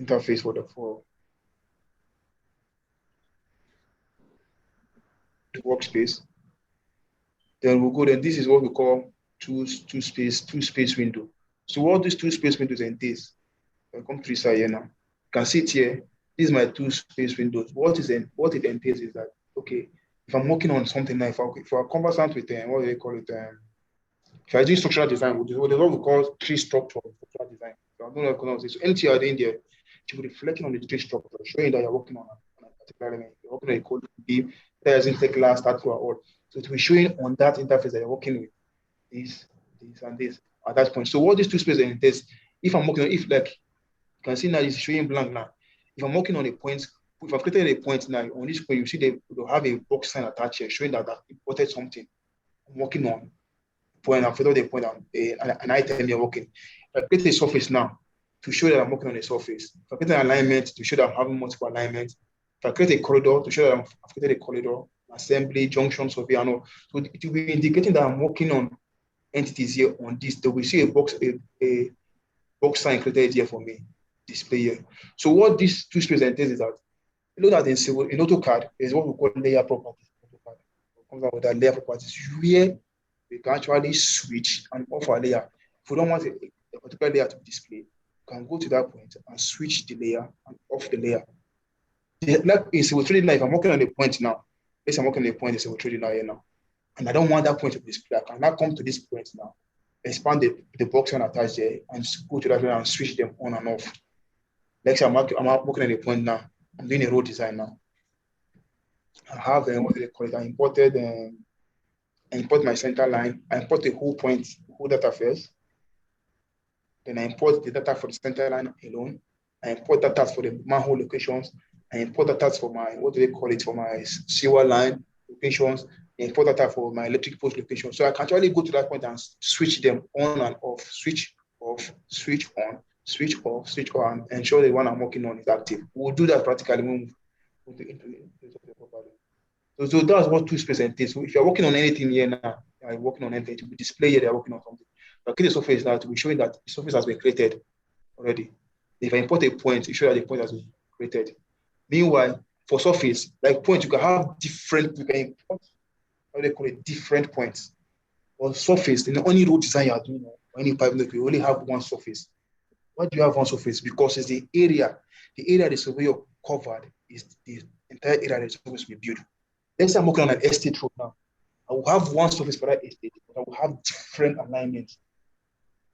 interface for the workspace. Then we'll go. Then this is what we call two space window. So what these two space windows entails, I come to this side here now. You can see it here. This is my two space windows. What it entails is that, okay, if I'm working on something now, if I'm conversant with what do they call it? If I do structural design, there's what we call tree structure structural design. So I don't know if so anything you are doing there, you will be reflecting on the tree structure, showing that you're working on a particular element. You're working on a code beam, that doesn't take class, start through all. So it will be showing on that interface that you're working with this, and this at that point. So what these two spaces entails, if I'm working on, if like you can see now it's showing blank now. If I'm working on a point, if I've created a point now, on this point, you see they'll have a box sign attached here showing that I've imported something I'm working on. Point, I've filled the point on an item you're working. If I create a surface now to show that I'm working on a surface. If I create an alignment to show that I'm having multiple alignments. If I create a corridor to show that I've created a corridor, assembly, junction, survey, and all. So it will be indicating that I'm working on entities here on this. They will see a box sign created here for me, display here. So what these two spaces entails is that, you know that in AutoCAD, there's what we call layer properties. It comes out with that layer properties where we can actually switch and off a layer. If we don't want a particular layer to be displayed, we can go to that point and switch the layer and off the layer. Like in Civil 3D now, if I'm working on a point now, let's say I'm working on a point in Civil 3D now here now, and I don't want that point to be displayed, I can now come to this point now, expand the box and attach there, and go to that layer and switch them on and off. Like say I'm working on a point now, I'm doing a road design now. I have what do they call it? I import my center line. I import the whole point, whole data first. Then I import the data for the center line alone. I import data for the manhole locations. I import data for my, what do they call it, for my sewer line locations. I import data for my electric post location. So I can actually go to that point and switch them on and off, switch off, switch on, switch off, switch on, and ensure the one I'm working on is active. We'll do that practically when we go into So that's what two space entails. So if you're working on anything here now, you're working on anything, to be displayed here, they're working on something. But create a surface now to be showing that the surface has been created already. If I import a point, it shows that the point has been created. Meanwhile, for surface, like point, you can have different, you can import, how they call it, different points. On surface, in the only road design you are doing, or any pipe, you only have one surface. Why do you have one surface? Because it's the area the surveyor covered is the entire area that is supposed to be built. Let's say I'm working on an estate road now. I will have one surface for that estate, but I will have different alignments.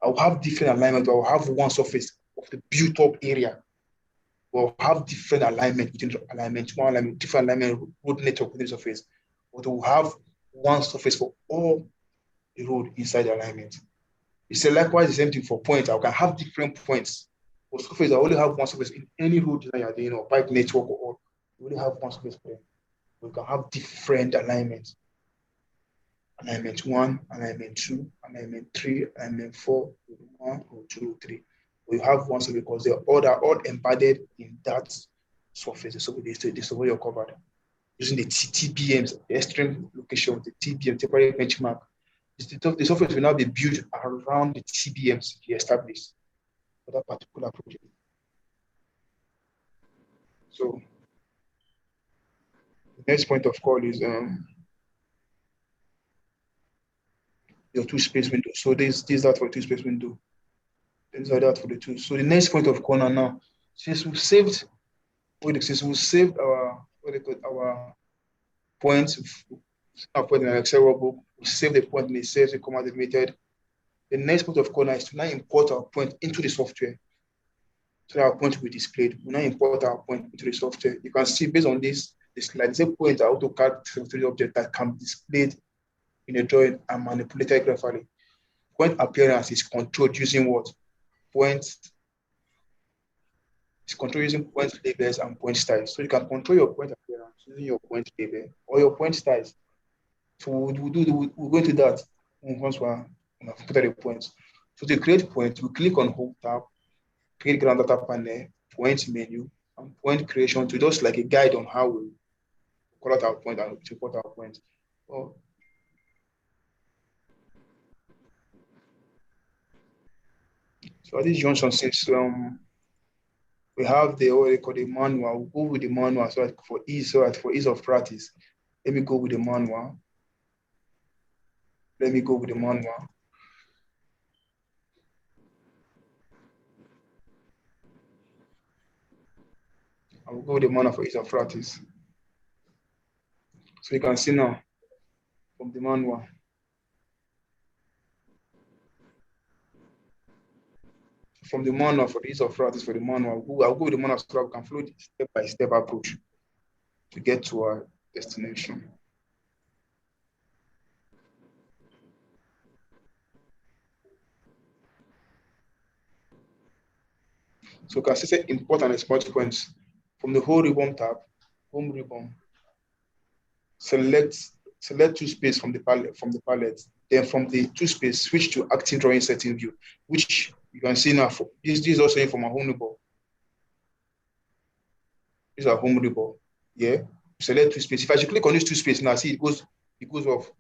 I will have different alignments, but I will have one surface of the built up area. We'll have different alignment within the alignment, one alignment, different alignment road network within the surface. But we'll have one surface for all the road inside the alignment. It's likewise the same thing for points. I can have different points. For surface, I only have one surface in any road design you're doing or pipe network or all. You only have one surface for them. We can have different alignments. Alignment 1, alignment 2, alignment 3, alignment 4, 1 or 2 or 3. We have one surface because they're all embedded in that surface. So the survey you're covered using the TBMs, the extreme location, the TBM, temporary benchmark. The software will now be built around the TBMs he established for that particular project. So the next point of call is your two space window. So this is that for two space window. These are that for the two. So the next point of corner now, since we saved our points, our point in an Excel workbook, we save the point in the save the command method. The next point of corner is to now import our point into the software. So that our point will be displayed. We now import our point into the software. You can see based on this slide, there's a point AutoCAD 3D object that can be displayed in a drawing and manipulated graphically. Point appearance is controlled using what? Points. It's controlled using point labels and point styles. So you can control your point appearance using your point label or your point styles. So we'll go into that once we're put the points. So to create points, we click on Home tab, create ground data panel, point menu, and point creation to just like a guide on how we call out our point and support our point. So at this junction, since we have the what they call the manual, we'll go with the manual so that for ease of practice. Let me go with the manual. I will go with the manual for ease of practice. So you can see now from the manual. From the manual for the ease of practice for the manual, I'll go with the manual so that we can follow the step-by-step approach to get to our destination. So you can see import and export points from the whole ribbon tab, home ribbon. Select two space from the palette. Then from the two space, switch to active drawing setting view, which you can see now. This is also from our home ribbon. This is our home ribbon. Yeah. Select two space. If I should click on this two space now, see it goes off.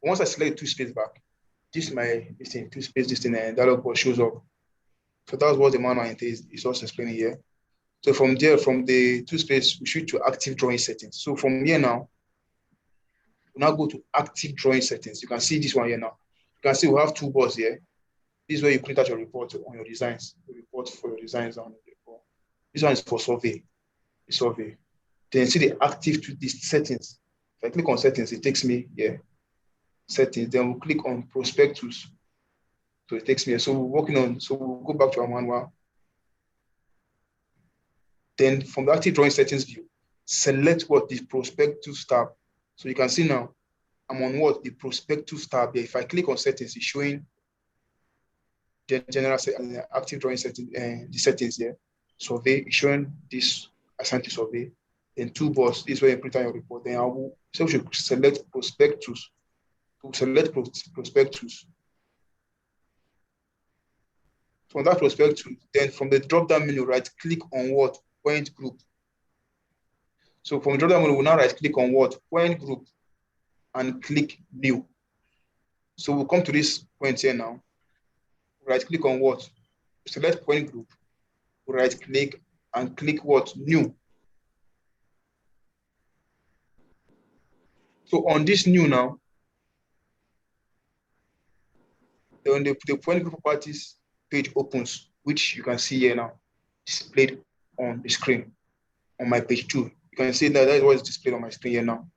Once I select two space back, this thing, two space, this thing, and dialog box shows up. So that's what the manual entails is also explaining here. So from there, from the two space, we switch to active drawing settings. So from here now, we now go to active drawing settings. You can see this one here now. You can see we have two bars here. This is where you print out your report on your designs. The report for your designs on the report. This one is for survey. The survey. Then see the active to these settings. If I click on settings, it takes me here. Settings. Then we'll click on prospectus. So it takes me here. So we're working on. So we'll go back to our manual. Then from the active drawing settings view, select what the prospectus tab. So you can see now, I'm on what the prospectus tab here. If I click on settings, it's showing the general active drawing settings, the settings here. Survey is showing this assigned to survey. Then toolbox, this is where you print out your report. Then I will so we should select prospectus. To select prospectus. From that prospectus, then from the drop-down menu, right click on what point group. So from the drop-down menu, we'll now right click on what point group and click new. So we'll come to this point here now. Right click on what? Select point group, right click and click what? New. So on this new now, then the point group properties page opens, which you can see here now, displayed on the screen on my page 2. You can see that is what is displayed on my screen here now.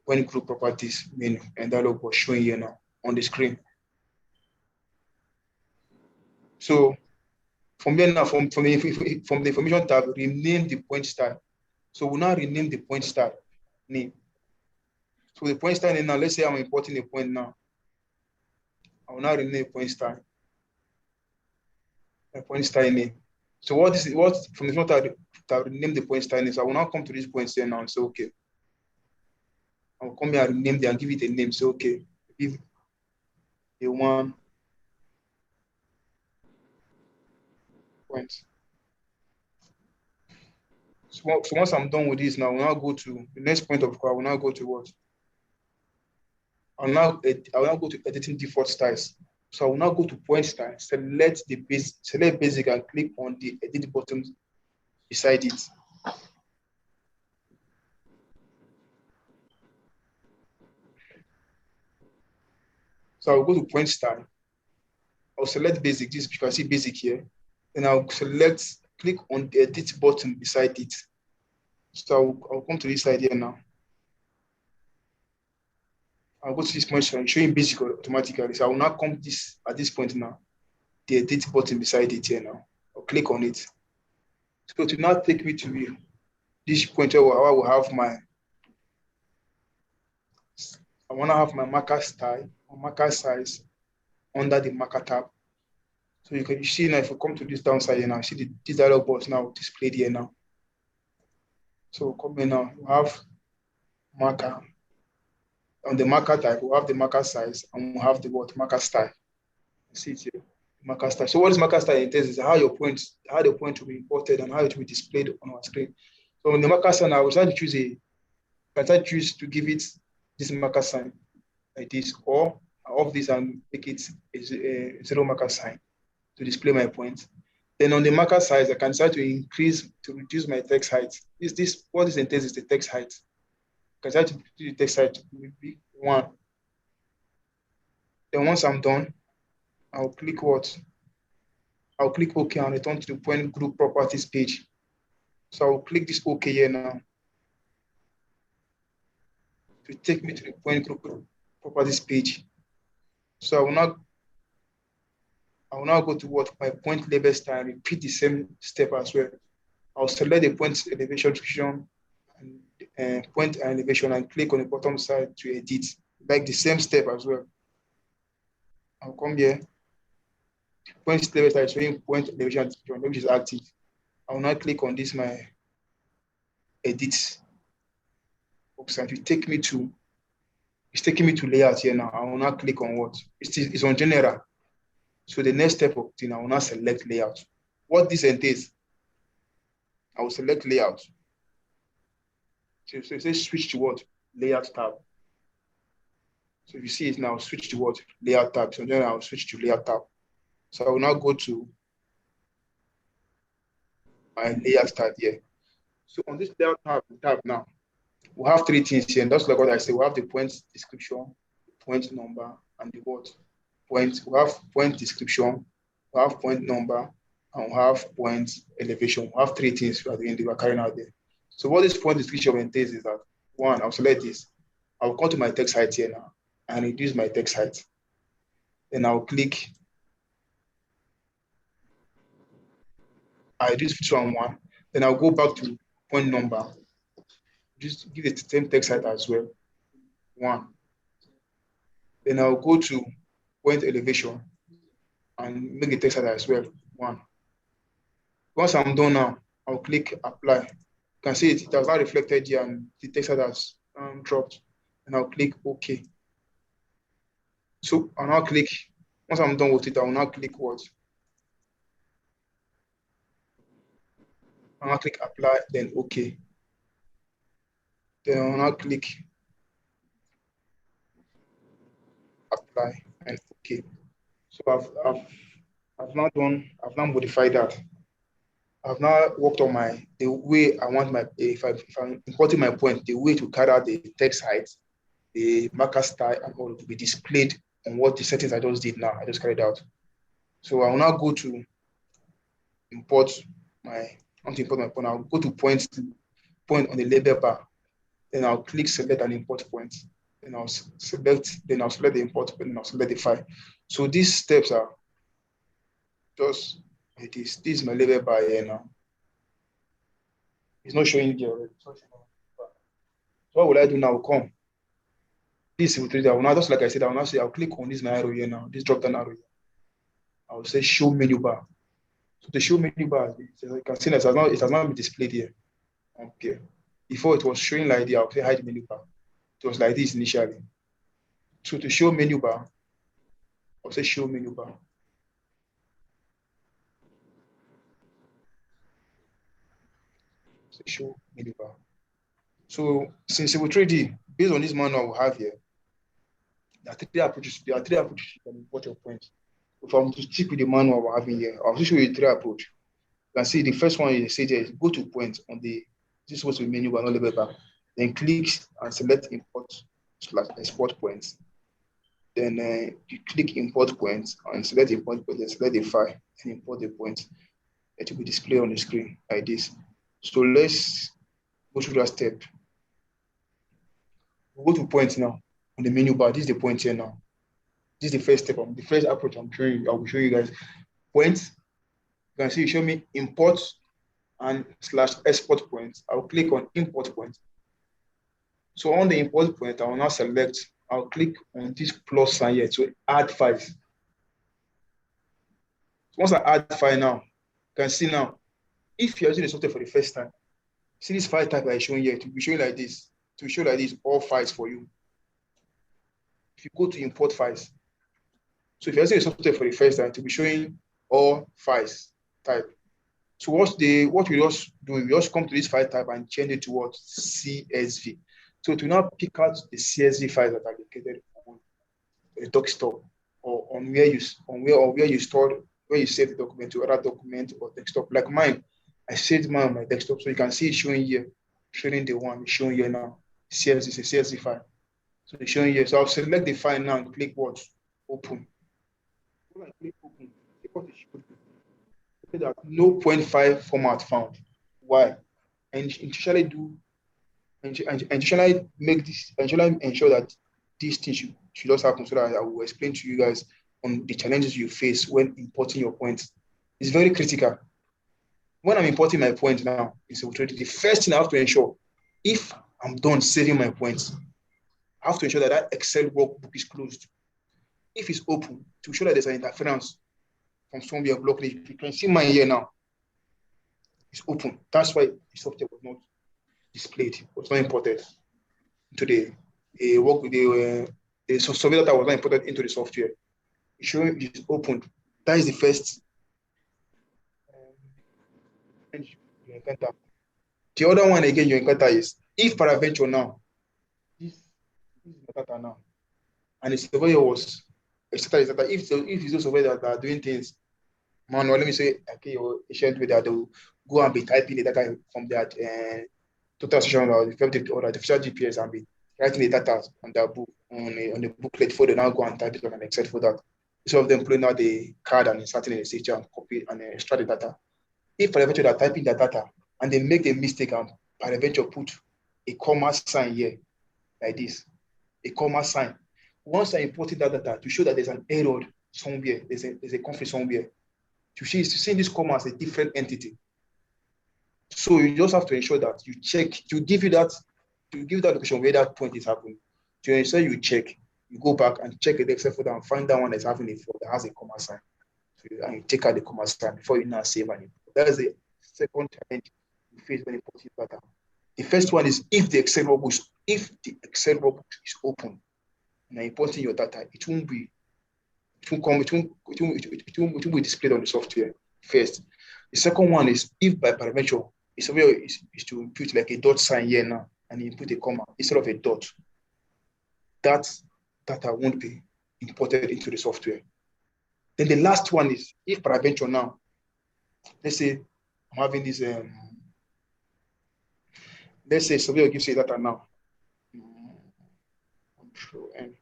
Point group properties menu and dialog was showing here now on the screen. So from here now, from the information tab, rename the point style. So we'll now rename the point style name. So the point style name now, let's say I'm importing a point now. I will now rename point style. My point style name. So what from the front I rename the point style name. So I will now come to this point here now and say, okay, I'll come here and rename it and give it a name. So okay, give a 1 point. So once I'm done with this now, I will now go to the next point of call. I will now go to what? I will now go to editing default styles. So I will now go to point style, select basic and click on the edit button beside it. So I'll go to point style. I'll select basic. This you can see basic here. Then I'll click on the edit button beside it. So I'll come to this side here now. I'll go to this point style, showing basic automatically. So I will now come at this point now. The edit button beside it here now. I'll click on it. So to now take me to this point where I will have I want to have my marker style or marker size under the marker tab. So you see now if you come to this downside here now, see this dialog box now displayed here now. So come in now, we have marker. On the marker type, we have the marker size and we have the marker style. See it here, marker style. So what is marker style entails is how the point will be imported and how it will be displayed on our screen. So on the marker style now, we try to choose to give it this marker sign like this, or off this and make it a zero marker sign to display my point. Then on the marker size, I can start to reduce my text height. What this entails is the text height. I can start to reduce the text height to be 1. Then once I'm done, I'll click what? I'll click OK and return to the point group properties page. So I'll click this OK here now to take me to the point group properties page. So I will now go to my point label style, repeat the same step as well. I'll select the point elevation description and point elevation and click on the bottom side to edit, like the same step as well. I'll come here, point label style showing point elevation description, which is active. I will now click on this, my edit box, and it's taking me to layout here now. I will now click on what? It's on general. So the next step of thing, I will now select layout. What this entails, I will select layout. So it says switch to what? Layout tab. So if you see it now, switch to what? Layout tab. So then I'll switch to layout tab. So I will now go to my layout tab here. So on this layout tab now, we have 3 things here. And that's like what I said. We have the point description, point number, and the what? Point. We have point description, we have point number, and we have point elevation. We have 3 things we're carrying out there. So what this point description entails is that 1, I'll select this. I'll go to my text height here now and reduce my text height. Then I'll click. I reduce to 1. Then I'll go back to point number. Just give it the same text height as well. 1. Then I'll go to point elevation and make the text height as well. 1. Once I'm done now, I'll click apply. You can see it has not reflected here and the text height has dropped. And I'll click OK. So I'll now click, once I'm done with it, I'll now click what? I'll now click apply, then OK. Then I'll now click apply and OK. So I've now modified that. I've now worked on the way I want if I'm importing my point, the way to carry out the text height, the marker style, and all to be displayed on what the settings I just did now. I just carried out. So I will now go to import my point. I'll go to point on the label bar. Then I'll click select and import point. Then I'll select the import point and I'll select the file. So these steps are just like this. This is my label bar here now. It's not showing here already. So what will I do now? Come. This will trade. I will now, just like I said, I will now say, I'll click on this my arrow here now, this drop down arrow here. I will say show menu bar. So the show menu bar, you can see that it has not been displayed here. Okay. Before it was showing like the, I'll say hide menu bar. It was like this initially. So to show menu bar, I'll say show menu bar. So show menu bar. So since it will 3D, based on this manual we have here, there are three approaches. There are three approaches you can import your points. If I'm to stick with the manual we're having here, I'll show you three approach. You can see the first one you say there is go to point on the this was the menu bar, not label bar. Then click and select import / export points. Then you click import points and select import points, then select the file and import the points. It will be displayed on the screen like this. So let's go through that step. We'll go to points now on the menu bar. This is the point here now. This is the first step. The first approach I'm showing you. I will show you guys points. You can see you show me import and / export points. I'll click on import point. So on the import point, I will now select. I'll click on this plus sign here to add files. So once I add file now, you can see now, if you're using the software for the first time, see this file type I showing here to be showing like this, to show like this all files for you. If you go to import files, so if you're using the software for the first time, to be showing all files type. So what we just do, we just come to this file type and change it to what? CSV. So to now pick out the CSV files that are located on the desktop or on where you stored, where you save the document to other document or desktop. Like mine, I saved mine on my desktop, so you can see it showing here, showing the one showing here now. CSV is a CSV file. So it's showing here. So I'll select the file now and click what? Open. When I click open, that no point file format found. Why? And intentionally make this, intentionally ensure that these things should also happen, so that I will explain to you guys on the challenges you face when importing your points. It's very critical. When I'm importing my points now, the first thing I have to ensure, if I'm done saving my points, I have to ensure that that Excel workbook is closed. If it's open, to ensure that there's an interference from somewhere blocking. You can see mine here now. It's open. That's why the software was not displayed, was not imported into the work with the software that was not imported into the software. It's showing it's open. That is the first you encounter. The other one again you encounter is if peradventure now, this is the data now, and the surveyor was etc. If it's those surveyors that are doing things manual, let me say, okay, your patient with that, they will go and be typing the data from that total session or the artificial GPS and be writing the data on the book on the booklet before they now go and type it on an Excel for that. Instead of them pulling out the card and inserting in the signature and copy and extract the data. If peradventure they are typing the data and they make a mistake and peradventure put a comma sign here like this, a comma sign. Once I imported that data to show that there's an error somewhere, there's a conflict somewhere, to see this comma as a different entity. So you just have to ensure that you check, to give that location where that point is happening. To ensure you check, you go back and check the Excel folder and find that one that's having a fault that has a comma sign. So and you take out the comma sign before you now save and import. That is the second challenge you face when importing data. The first one is if the Excel workbook is open and importing your data, it won't be displayed on the software first. The second one is if by peradventure the software is to put like a dot sign here now and you put a comma instead of a dot, that data won't be imported into the software. Then the last one is if peradventure now, let's say I'm having this let's say software gives you data now. Control N.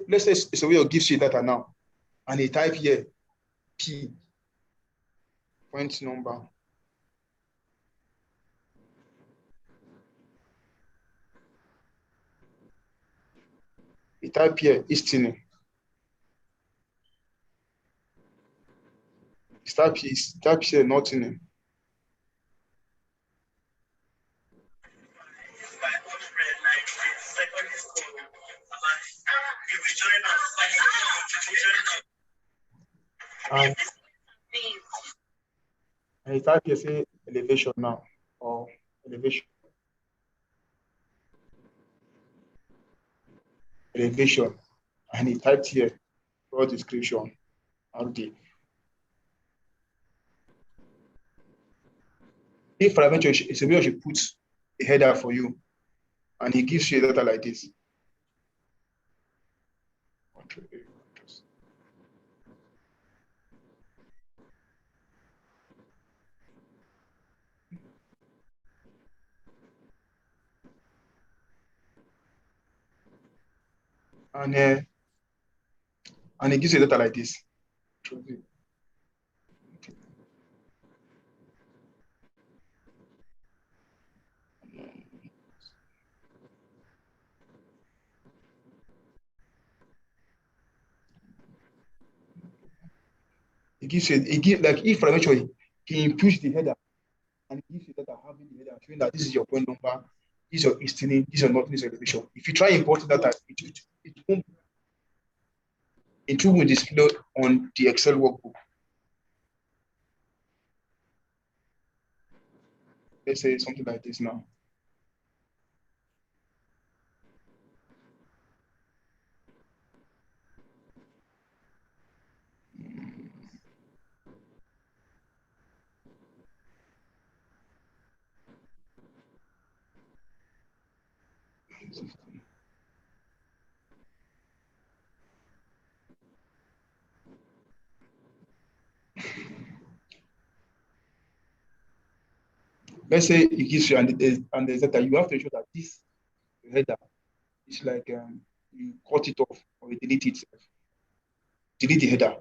Let's say software gives you data now and they type here P point number. They type here Eastern. Type here Nottingham. And you type here, say elevation now, or elevation. Elevation. And he typed here, broad description, RD. If for eventually it's a way should put a header for you, and he gives you a data like this. And he gives you a data like this. He gives like if for eventually he inputs the header and he gives you data having the header showing that this is your point number, this is your listening, this is your nothing, this is your elevation. If you try importing data, it won't display on the Excel workbook. Let's say something like this now. Let's say it gives you, and there's data, you have to ensure that this header is like you cut it off or you delete it. Delete the header,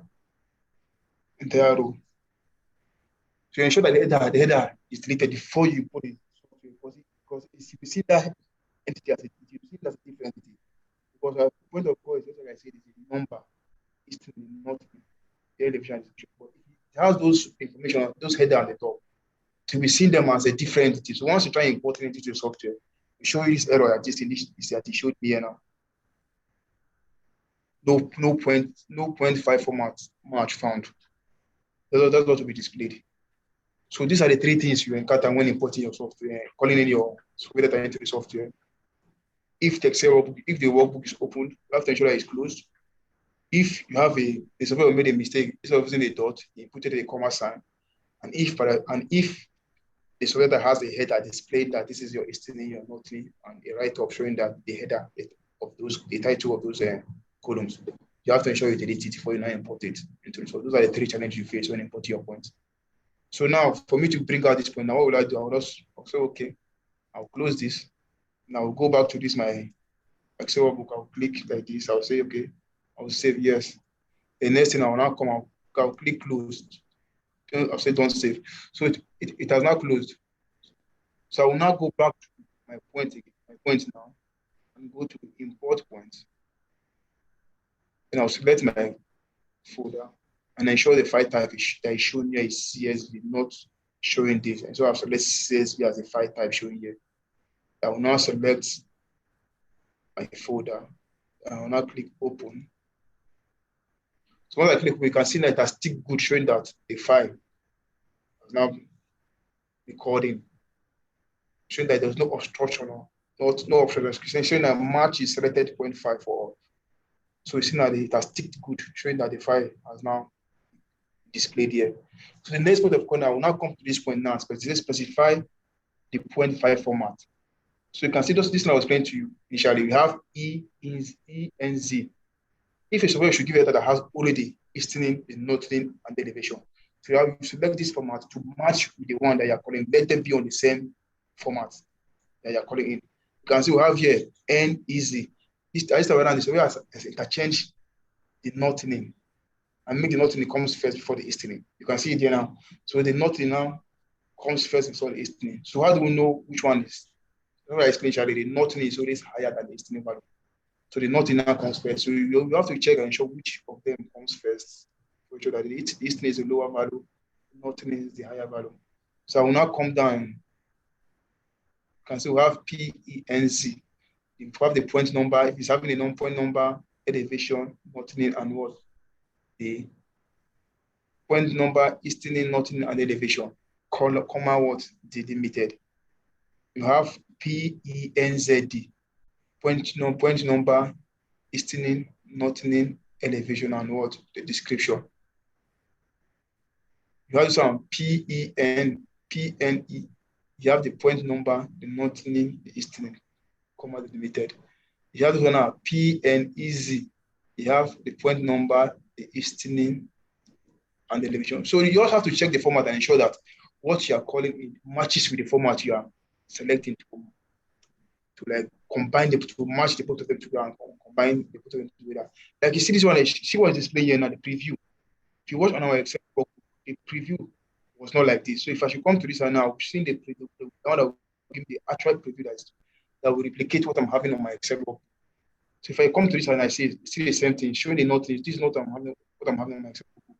entire row. So ensure that the header is deleted before you put it. Because if you see that entity as a different entity, because the point of call is just like I said, is a number, it's not the elevation. But it has those information, those header on the top. So we see them as a different entity. So once you try importing it into your software, we show you this error that this that it showed here now. No point 5 format match found. That's what will be displayed. So these are the 3 things you encounter when importing your software, calling in your software data into the software. If the workbook is opened, you have to ensure that it's closed. If you have the software made a mistake, instead of using a dot, you put it a comma sign. And if the software that has a header displayed that this is your estimate, your nothing, and a write-up showing that the header of the title of those columns, you have to ensure you delete it before you now import it into it. So those are the 3 challenges you face when importing your points. So now, for me to bring out this point, now what will I do? I'll say, okay, I'll close this. Now I'll go back to this, my Excel workbook. I'll click like this. I'll say, okay, I'll save yes. The next thing I will now I'll click close. I'll say don't save. So it has now closed. So I will now go back to my point again, my point now, and go to import points. And I'll select my folder and ensure the file type that is shown here is CSV, not showing this. And so I'll select CSV as a file type showing here. I will now select my folder. I will now click open. So when I click, we can see that it has still good, showing that the file is now recording, showing that there's no obstruction or no obstruction, showing that March is selected 0.5 for all. So you see that it has sticked good, showing that the file has now displayed here. So the next point of contact, I will now come to this point now, specify the 0.5 format. So you can see this I was explaining to you initially. We have ENZ. If a software should give a data that has already listening, the noting, and the elevation. So you select this format to match with the one that you're calling. Let them be on the same format that you're calling in. You can see we have here NEZ. This software has interchanged the noting and make the noting comes first before the listening. You can see it here now. So the noting now comes first before the listening. So how do we know which one is? I explained the noting is always higher than the listening value. So the noting now comes first. So you have to check and ensure which of them comes first. For sure that the listening is a lower value, noting is the higher value. So I will now come down. You can see we have PENC. You have the point number. If it's having a non-point number, elevation, noting, and what? the point number, easting, nothing, and elevation, comma what? Delimited. You have PENZD, point number, easting, nothing, elevation, and what? The description. You have some PNE. You have the point number, the nothing, the easting, comma delimited. You have this one now, PNEZ. You have the point number, the easting, and the elevation. So you also have to check the format and ensure that what you are calling it matches with the format you are selecting to like combine to match the both of them together and combine the both of them together. Like you see this one, see what is displayed here now, the preview. If you watch on our Excel, the preview was not like this. So if I should come to this one now, seeing the preview, now that will give me the actual preview that will replicate what I'm having on my Excel work. So if I come to this and I see the same thing, showing the notice, this is not what I'm having on my Excel work.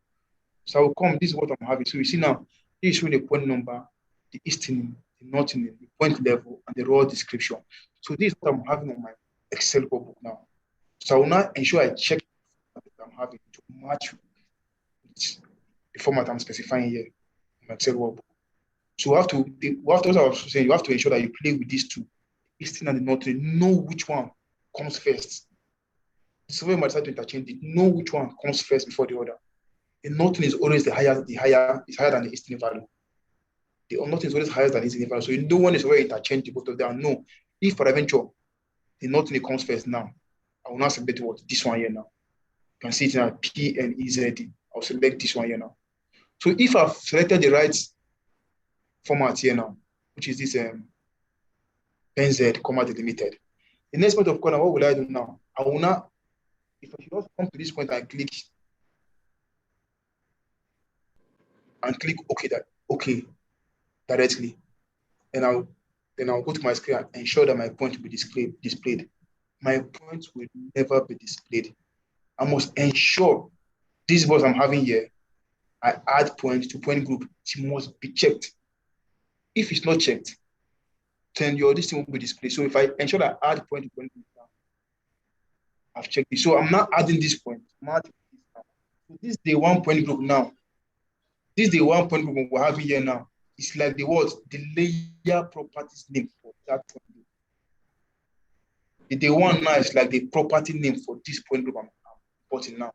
So I will come, this is what I'm having. So you see now, this is showing the point number, the easting, the nothing, the point level, and the raw description. So this is what I'm having on my Excel workbook now. So I will now ensure I check what I'm having to match with the format I'm specifying here in my Excel workbook. So you have to ensure that you play with these two, the easting and the nothing, know which one comes first. So when you might decide to interchange it, know which one comes first before the other. The nothing is always is higher than the easting value. The nothing is always higher than the easting value. So you know when it's already interchangeable both of them. No, if for eventual the nothing comes first now, I will now select what this one here now. You can see it now, PNEZD. I'll select this one here now. So if I've selected the right format here now, which is this NZ, comma delimited. The next point of color, what will I do now? I will now, if I should also come to this point and click OK directly, then I'll go to my screen and ensure that my point will be displayed. My point will never be displayed. I must ensure this box I'm having here, I add point to point group. It must be checked. If it's not checked, then this thing will be displayed. So if I ensure that I add point to point group now, I've checked it. So I'm not adding this point. So this is the 1 point group now. This is the 1 point group we're having here now. It's like the layer properties name for that point group. The one now is like the property name for this point group I'm importing now.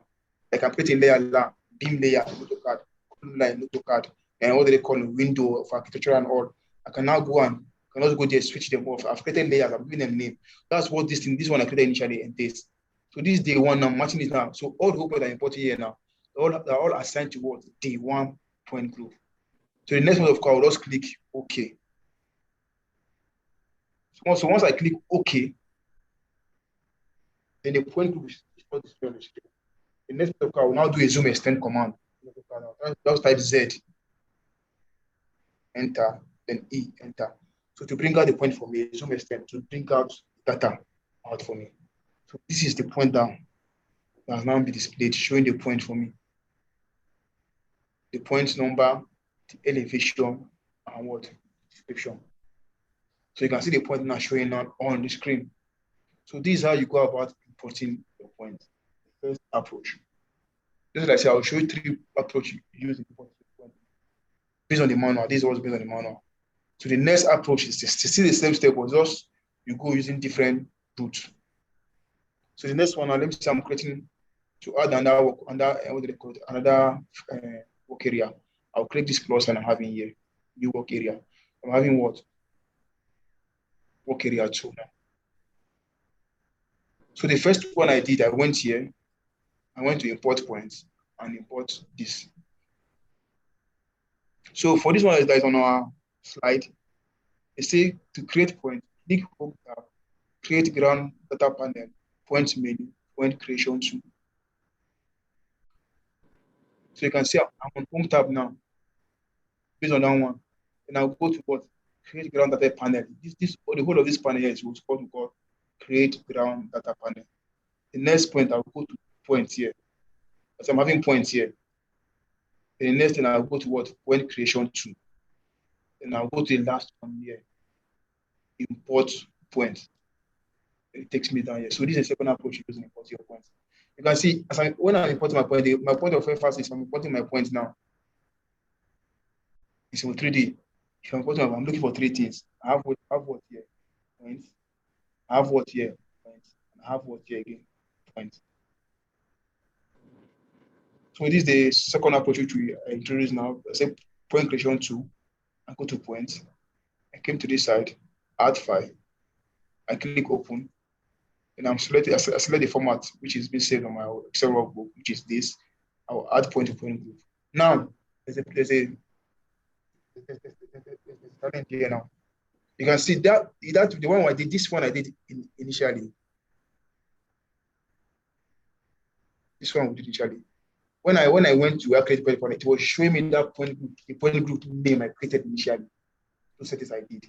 Like I'm creating layer, beam layer, AutoCAD, line, AutoCAD, and what they call a window of architecture and all. I can now go and can also go there, switch them off. I've created layers, I'm giving them name. That's what this one I created initially and this. So this is day one now, matching it now. So all the points that are imported here now, they're all assigned to what? Day 1 point group. So the next one, of course, I'll just click OK. So once I click OK, then the point group is not displayed on the screen. The next one, I will now do a zoom extend command. Just type Z, enter, then E, enter. So to bring out the point for me, zoom extend, to bring out data out for me. So this is the point down that has now been displayed, showing the point for me. The point number, the elevation, and what? Description. So you can see the point now showing on the screen. So this is how you go about importing your point. The first approach. Just like I said, I'll show you 3 approaches you use in importing the point. Based on the manual, this was based on the manual. So the next approach is still the same step, but just you go using different routes. So the next one, let me say I'm creating to add another work area. I'll click this plus and I'm having here new work area. I'm having what? Work area 2 now. So the first one I did, I went here, I went to import points and import this. So for this one that is on our slide, they say to create point, click home tab, create ground data panel, point menu, point creation 2. So you can see I'm on home tab now, based on that one. And I'll go to what? Create ground data panel. The whole of this panel here is what's called create ground data panel. The next point, I'll go to points here. As I'm having points here. The next thing I'll go to what? Point creation 2. And I'll go to the last one here. Import points. It takes me down here. So this is the second approach using import your points. You can see when I'm importing my point, my point of emphasis, I'm importing my point now. It's in 3D. If I'm looking for three things. I have what here? Point. I have what here? Point. And I have what here again? Point. So this is the second approach which we introduce now. I say point creation 2. I go to point. I came to this side, add file. I click open. And I select the format which is being saved on my Excel workbook, which is this. I'll add point to point group. Now, there's a talent here now. You can see that the one I did, this one I did initially. This one we did initially. When I went to create point, it was showing me that point group, the point group name I created initially. Those settings I did.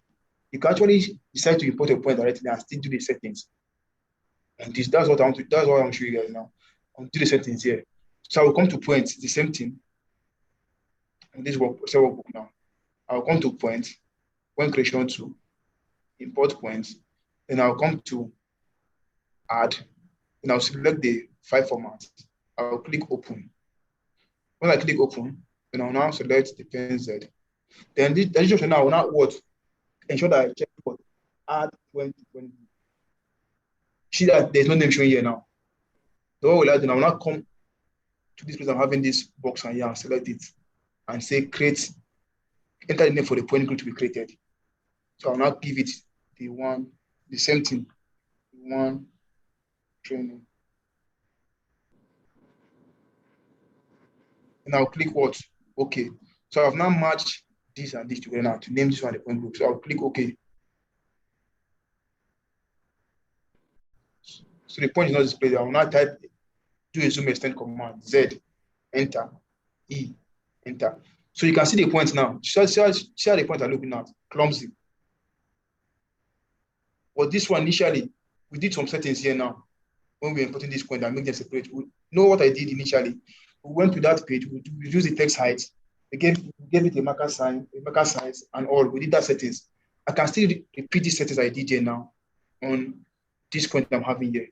You can actually decide to import a point directly and still do the settings. And that's what I'm showing you guys now. I'll do the settings here. So I will come to point, the same thing. And this workbook now. I'll come to point, point creation 2, import point. Then I'll come to add, and I'll select the file format. I'll click open. When I click open, then I'll now select the PNZ. Then this instruction now will not what? Ensure that I check what? Add when. See that there's no name showing here now. So what will I do now? I will now come to this place. I'm having this box and here and select it and say create, enter the name for the point group to be created. So I'll now give it the same thing, one training. And I'll click what? Okay. So I've now matched this and this together now to name this one the point group. So I'll click OK. So the point is not displayed. I will now do a zoom extend command, Z, enter, E, enter. So you can see the points now. See how the points are looking at, clumsy. But this one initially, we did some settings here now. When we were importing this point and make them separate, we know what I did initially. We went to that page, we use the text height, we gave it a marker size, and all. We did that settings. I can still repeat the settings I did here now on this point I'm having here.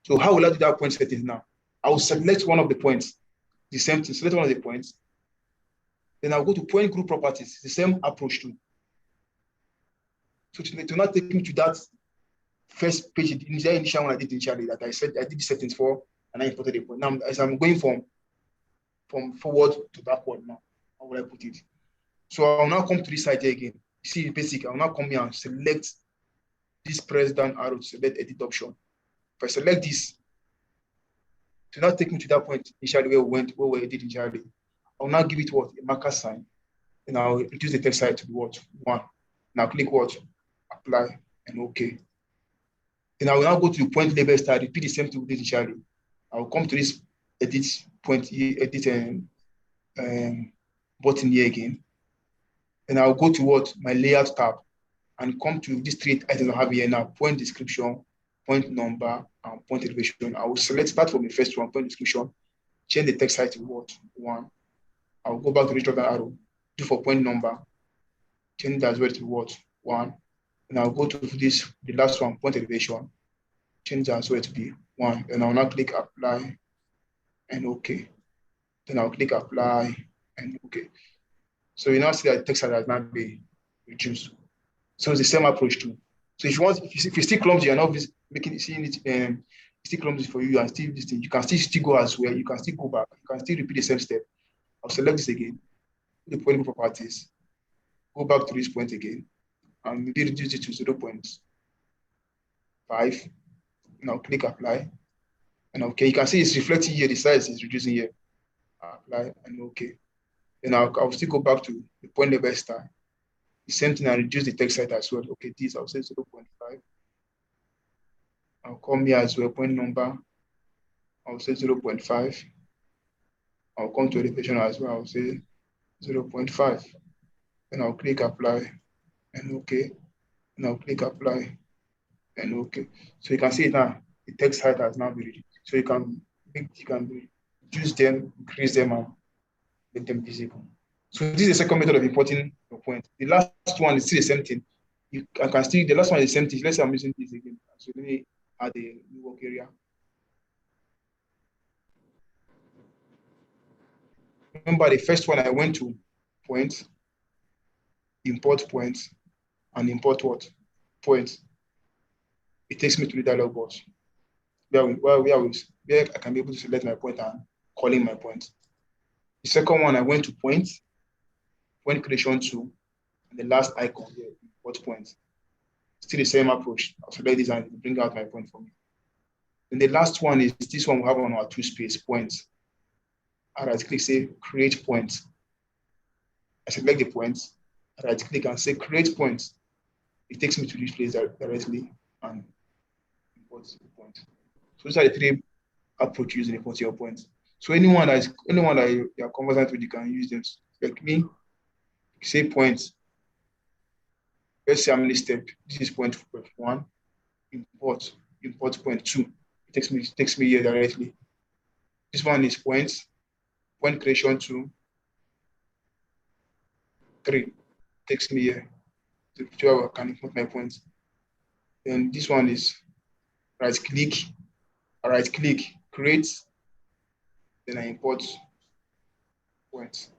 So how will I do that point settings now? I will select one of the points, the same thing, select one of the points. Then I'll go to point group properties, the same approach too. So to not take me to that first page, the initial one I did initially, that I said I did the settings for, and I imported the point. Now, as I'm going from forward to backward now, how will I put it? So I'll now come to this side here again. You see, basic, I'll now come here and select this press down arrow to select edit option. If I select this, to now take me to that point initially where we did initially, I'll now give it what? A marker sign. And I'll reduce the text size to what? 1. Now click what? Apply and OK. Then I will now go to the point label style, repeat the same thing we did initially. I will come to this edit point here, edit button here again. And I'll go to what? My layout tab and come to these 3 items I have here now: point description, point number, and point elevation. I will start from the first one, point description, change the text size to what? 1. I'll go back to the drop-down arrow, do for point number, change that as well to what? 1. And I'll go to the last one, point elevation, change that as well to be 1. And I'll now click apply and OK. Then I'll click apply and OK. So you now see that the text size has now been reduced. So it's the same approach too. So if you still clumsy, you're not seeing it, still clumsy for you and still this thing, you can still go as well. You can still go back. You can still repeat the same step. I'll select this again, the point properties, go back to this point again, and maybe reduce it to 0.5. Now click apply, and OK. You can see it's reflecting here. The size is reducing here. Apply and OK. Then I'll still go back to the point label style. The same thing, I reduce the text size as well. Okay, this I'll say 0.5. I'll come here as well, point number. I'll say 0.5. I'll come to elevation as well. I'll say 0.5. Then I'll click apply and OK. And I'll click apply and OK. So you can see it now, the text height has now been reduced. So you can reduce them, increase them, and make them visible. So this is the second method of importing your point. The last one is still the same thing. The last one is the same thing. Let's say I'm using this again. So let me add a new work area. Remember the first one I went to point, import point, and import what? Point. It takes me to the dialog box where I can be able to select my point and calling my point. The second one I went to point creation to, and the last icon here, import point. Still the same approach. I'll select this and bring out my point for me. And the last one is this one we have on our two space points. I right click, say create point. I select the point, I right click and say create point. It takes me to this place directly and import the point. So these are the three approaches using importing your points. So anyone that you are conversant with, you can use them. Like me, say point. Let's say how many steps. This is point 1. Import point 2. It takes me here directly. This one is point creation 2. 3 takes me here to where I can import my points. Then this one is right click, create, then I import points.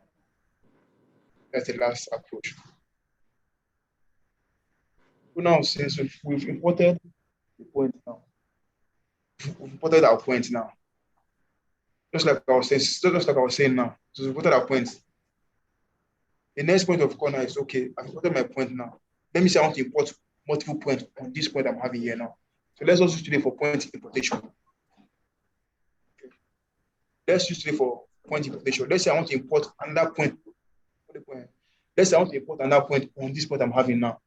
That's the last approach. So now, since we've imported the point now, we've imported our point now. Just like I was saying now, so we've imported our point. The next point of corner is okay. I've imported my point now. Let me say I want to import multiple points on this point I'm having here now. So let's also use today for point importation. Okay. Let's use today for point importation. Let's say I want to import another point. Let's say I want to import another point on this point I'm having now.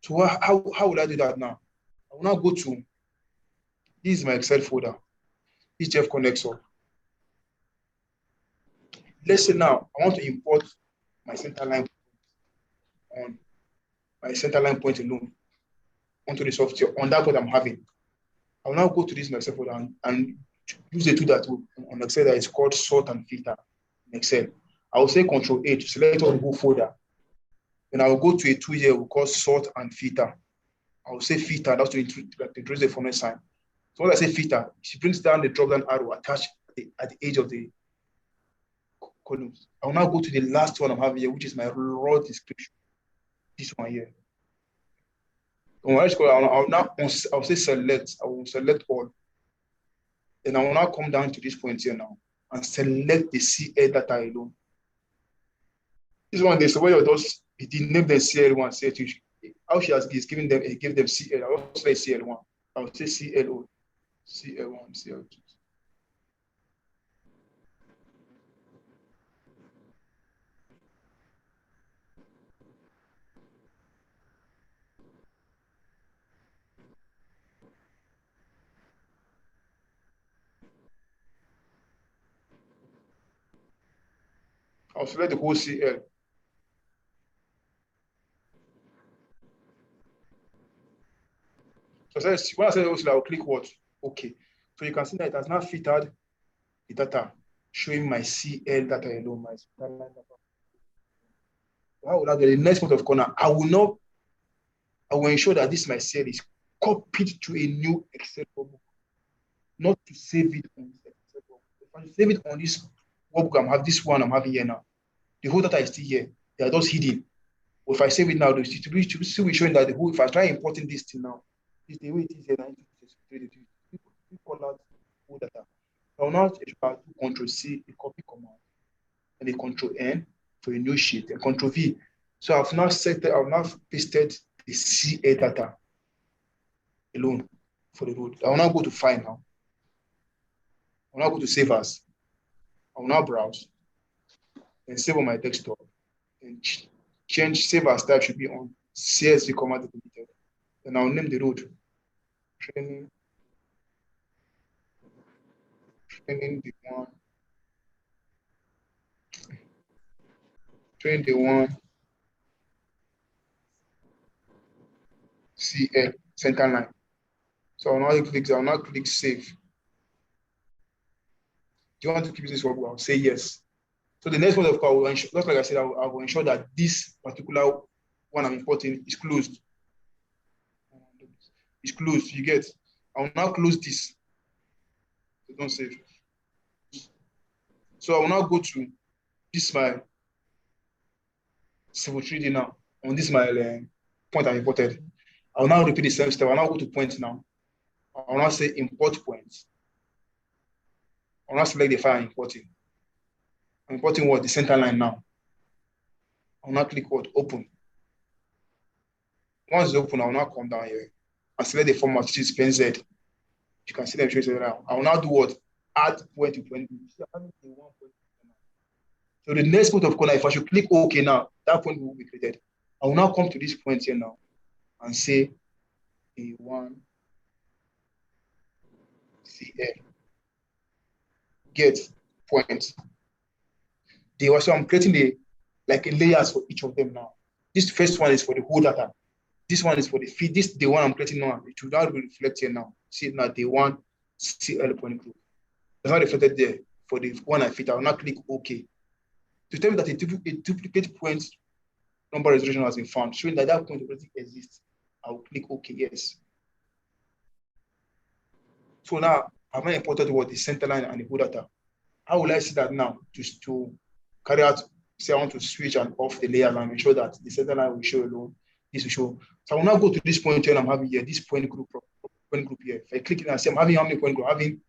So how will I do that now? I will now go to, this is my Excel folder, this Jeff connector. Let's say now I want to import my center line point alone onto the software on that point I'm having. I will now go to this Excel folder and use a tool that on Excel that is called sort and filter in Excel. I will say Control A to select all the whole folder. Then I will go to a tool here we call sort and filter. I will say filter, that's to introduce the format sign. So when I say filter, she brings down the drop down arrow attached at the edge of the columns. I will now go to the last one I'm having here, which is my raw description. This one here. I'll say select. I will select all. Then I will now come down to this point here now and select the CL data alone. This one they where those it name them CL1, CL2. How she has given them, give them CL. I will say CL1. I will say CLO, CL1, CL2. I'll select the whole CL. So when I say also, I'll click what? Okay. So you can see that it has now filtered the data showing my CL data alone, my CL data. How will I get the next point of corner? I will ensure that this my CL is copied to a new Excel workbook, not to save it on this Excel workbook. If I save it on this workbook this one I'm having here now, the whole data is still here. They are just hidden. But if I save it now, it should still be showing that the whole, if I try importing this thing now, it's the way it is here. People call out whole data. I will now do Control C, a copy command, and a Control N for a new sheet, and Control V. So I've now pasted the CA data alone for the road. I will now go to File now. I will now go to Save As. I will now browse and save on my desktop. And change Save As type should be on CSV command deleted. Then I'll name the road training the one. Train the one CL center line. So I'll now click save. Do you want to keep this work? I'll say yes. So the next one of course, just like I said, I will ensure that this particular one I'm importing is closed. It's closed, you get. I will now close this. So don't save. So I will now go to this my civil 3D now. On this my point I imported. I'll now repeat the same step. I'll now go to point now. I'll now say import points. I'll now select the file I'm importing. I'm importing what? The center line now. I'll now click what? Open. Once it's open, I'll now come down here and select the format, which is PNZ. You can see them showing now. I will now do what? Add point to point. So the next point of corner, if I should click OK now, that point will be created. I will now come to this point here now and say A1 CL. Get point. So I'm creating a layers for each of them now. This first one is for the whole data. This one is for the feed. This the one I'm creating now. It will now be reflected here now. See now the one CL point group. It's not reflected there for the one I fit. I will now click OK. To tell me that a duplicate point number resolution has been found, showing that that point already exists. I will click OK, yes. So now I've now imported what the center line and the whole data. How will I see that now to carry out, say I want to switch and off the layer and ensure that the center line will show alone, this will show. So I will now go to this point here and I'm having here, this point group here. If I click it and say I'm having how many point group? Having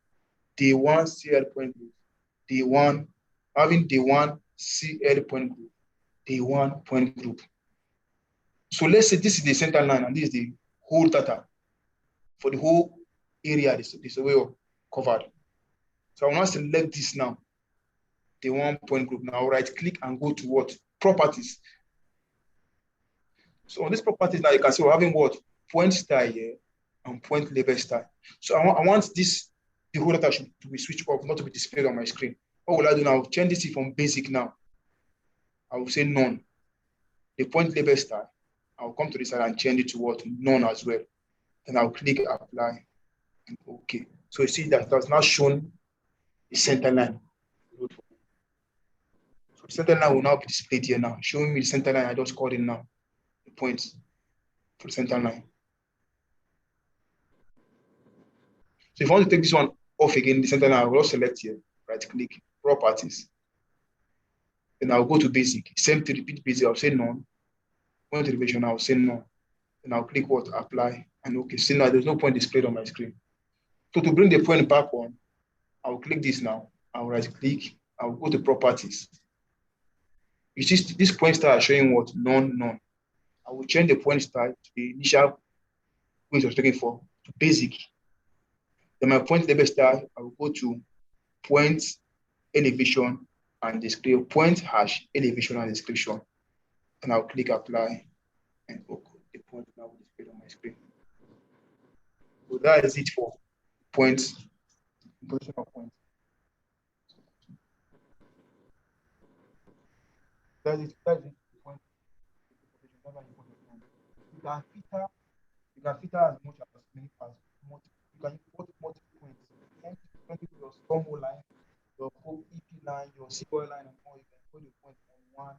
the one CL point group, the one, having the one CL point group, the one point group. So let's say this is the center line and this is the whole data for the whole area this way covered. So I will now select this now, the one point group. Now right click and go to what? Properties. So on this properties now you can see we're having what? Point style here and point label style. So I want this, the whole data should to be switched off, not to be displayed on my screen. What will I do now? I'll change this from basic now. I will say none. The point label style, I'll come to this side and change it to what? None as well. Then I'll click apply and OK. So you see that that's now shown the center line. So the center line will now be displayed here now, showing me the center line I just called in now, the points for the center line. So if I want to take this one off again, the center line, I will also select here, right click, properties. Then I'll go to basic. Same to repeat basic, I'll say none. Point to revision, I'll say none. Then I'll click what? Apply and OK. See now there's no point displayed on my screen. So to bring the point back on, I'll click this now. I'll right click. I'll go to properties. You see this point style showing what? None. I will change the point style to the initial point I was looking for, to basic. Then my point label style, I will go to point elevation and description, point hash elevation and description. And I'll click apply and OK. The point now will display on my screen. So that is it for points, position of points. That is point. You can filter as much as many as multiple. You can import multiple points. 20 your combo line, your EP line, your sequel line, and all. You can put the point on one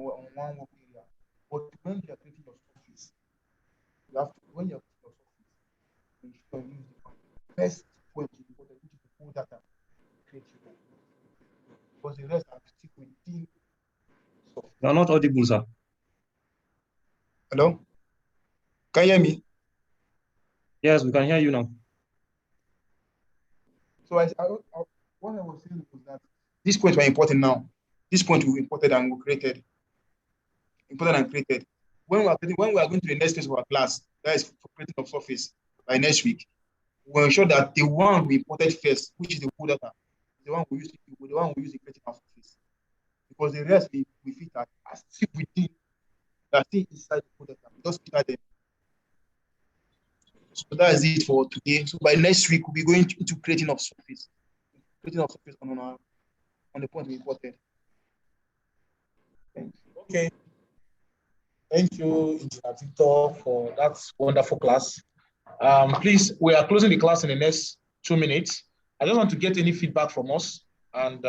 work area. But when you are creating your surface, you have to, when you're creating your surface, ensure you use the best point to import, which is the full data. Create your, because the rest are still within. You are not audible, sir. Hello? Can you hear me? Yes, we can hear you now. So what I was saying was that these points were important now. This point we imported and we created. Imported and created. When we are going to the next phase of our class, that is for creating of surface by next week, we'll ensure that the one we imported first, which is the full data, the one we use in creating our surface. Because the rest we fit are still within, that still inside the full data. We just fit them. So that is it for today. So by next week, we'll be going into creating of surface. Creating of surface on the point we imported. Okay. Thank you, Engineer Victor, for that wonderful class. Please, we are closing the class in the next 2 minutes. I just want to get any feedback from us. And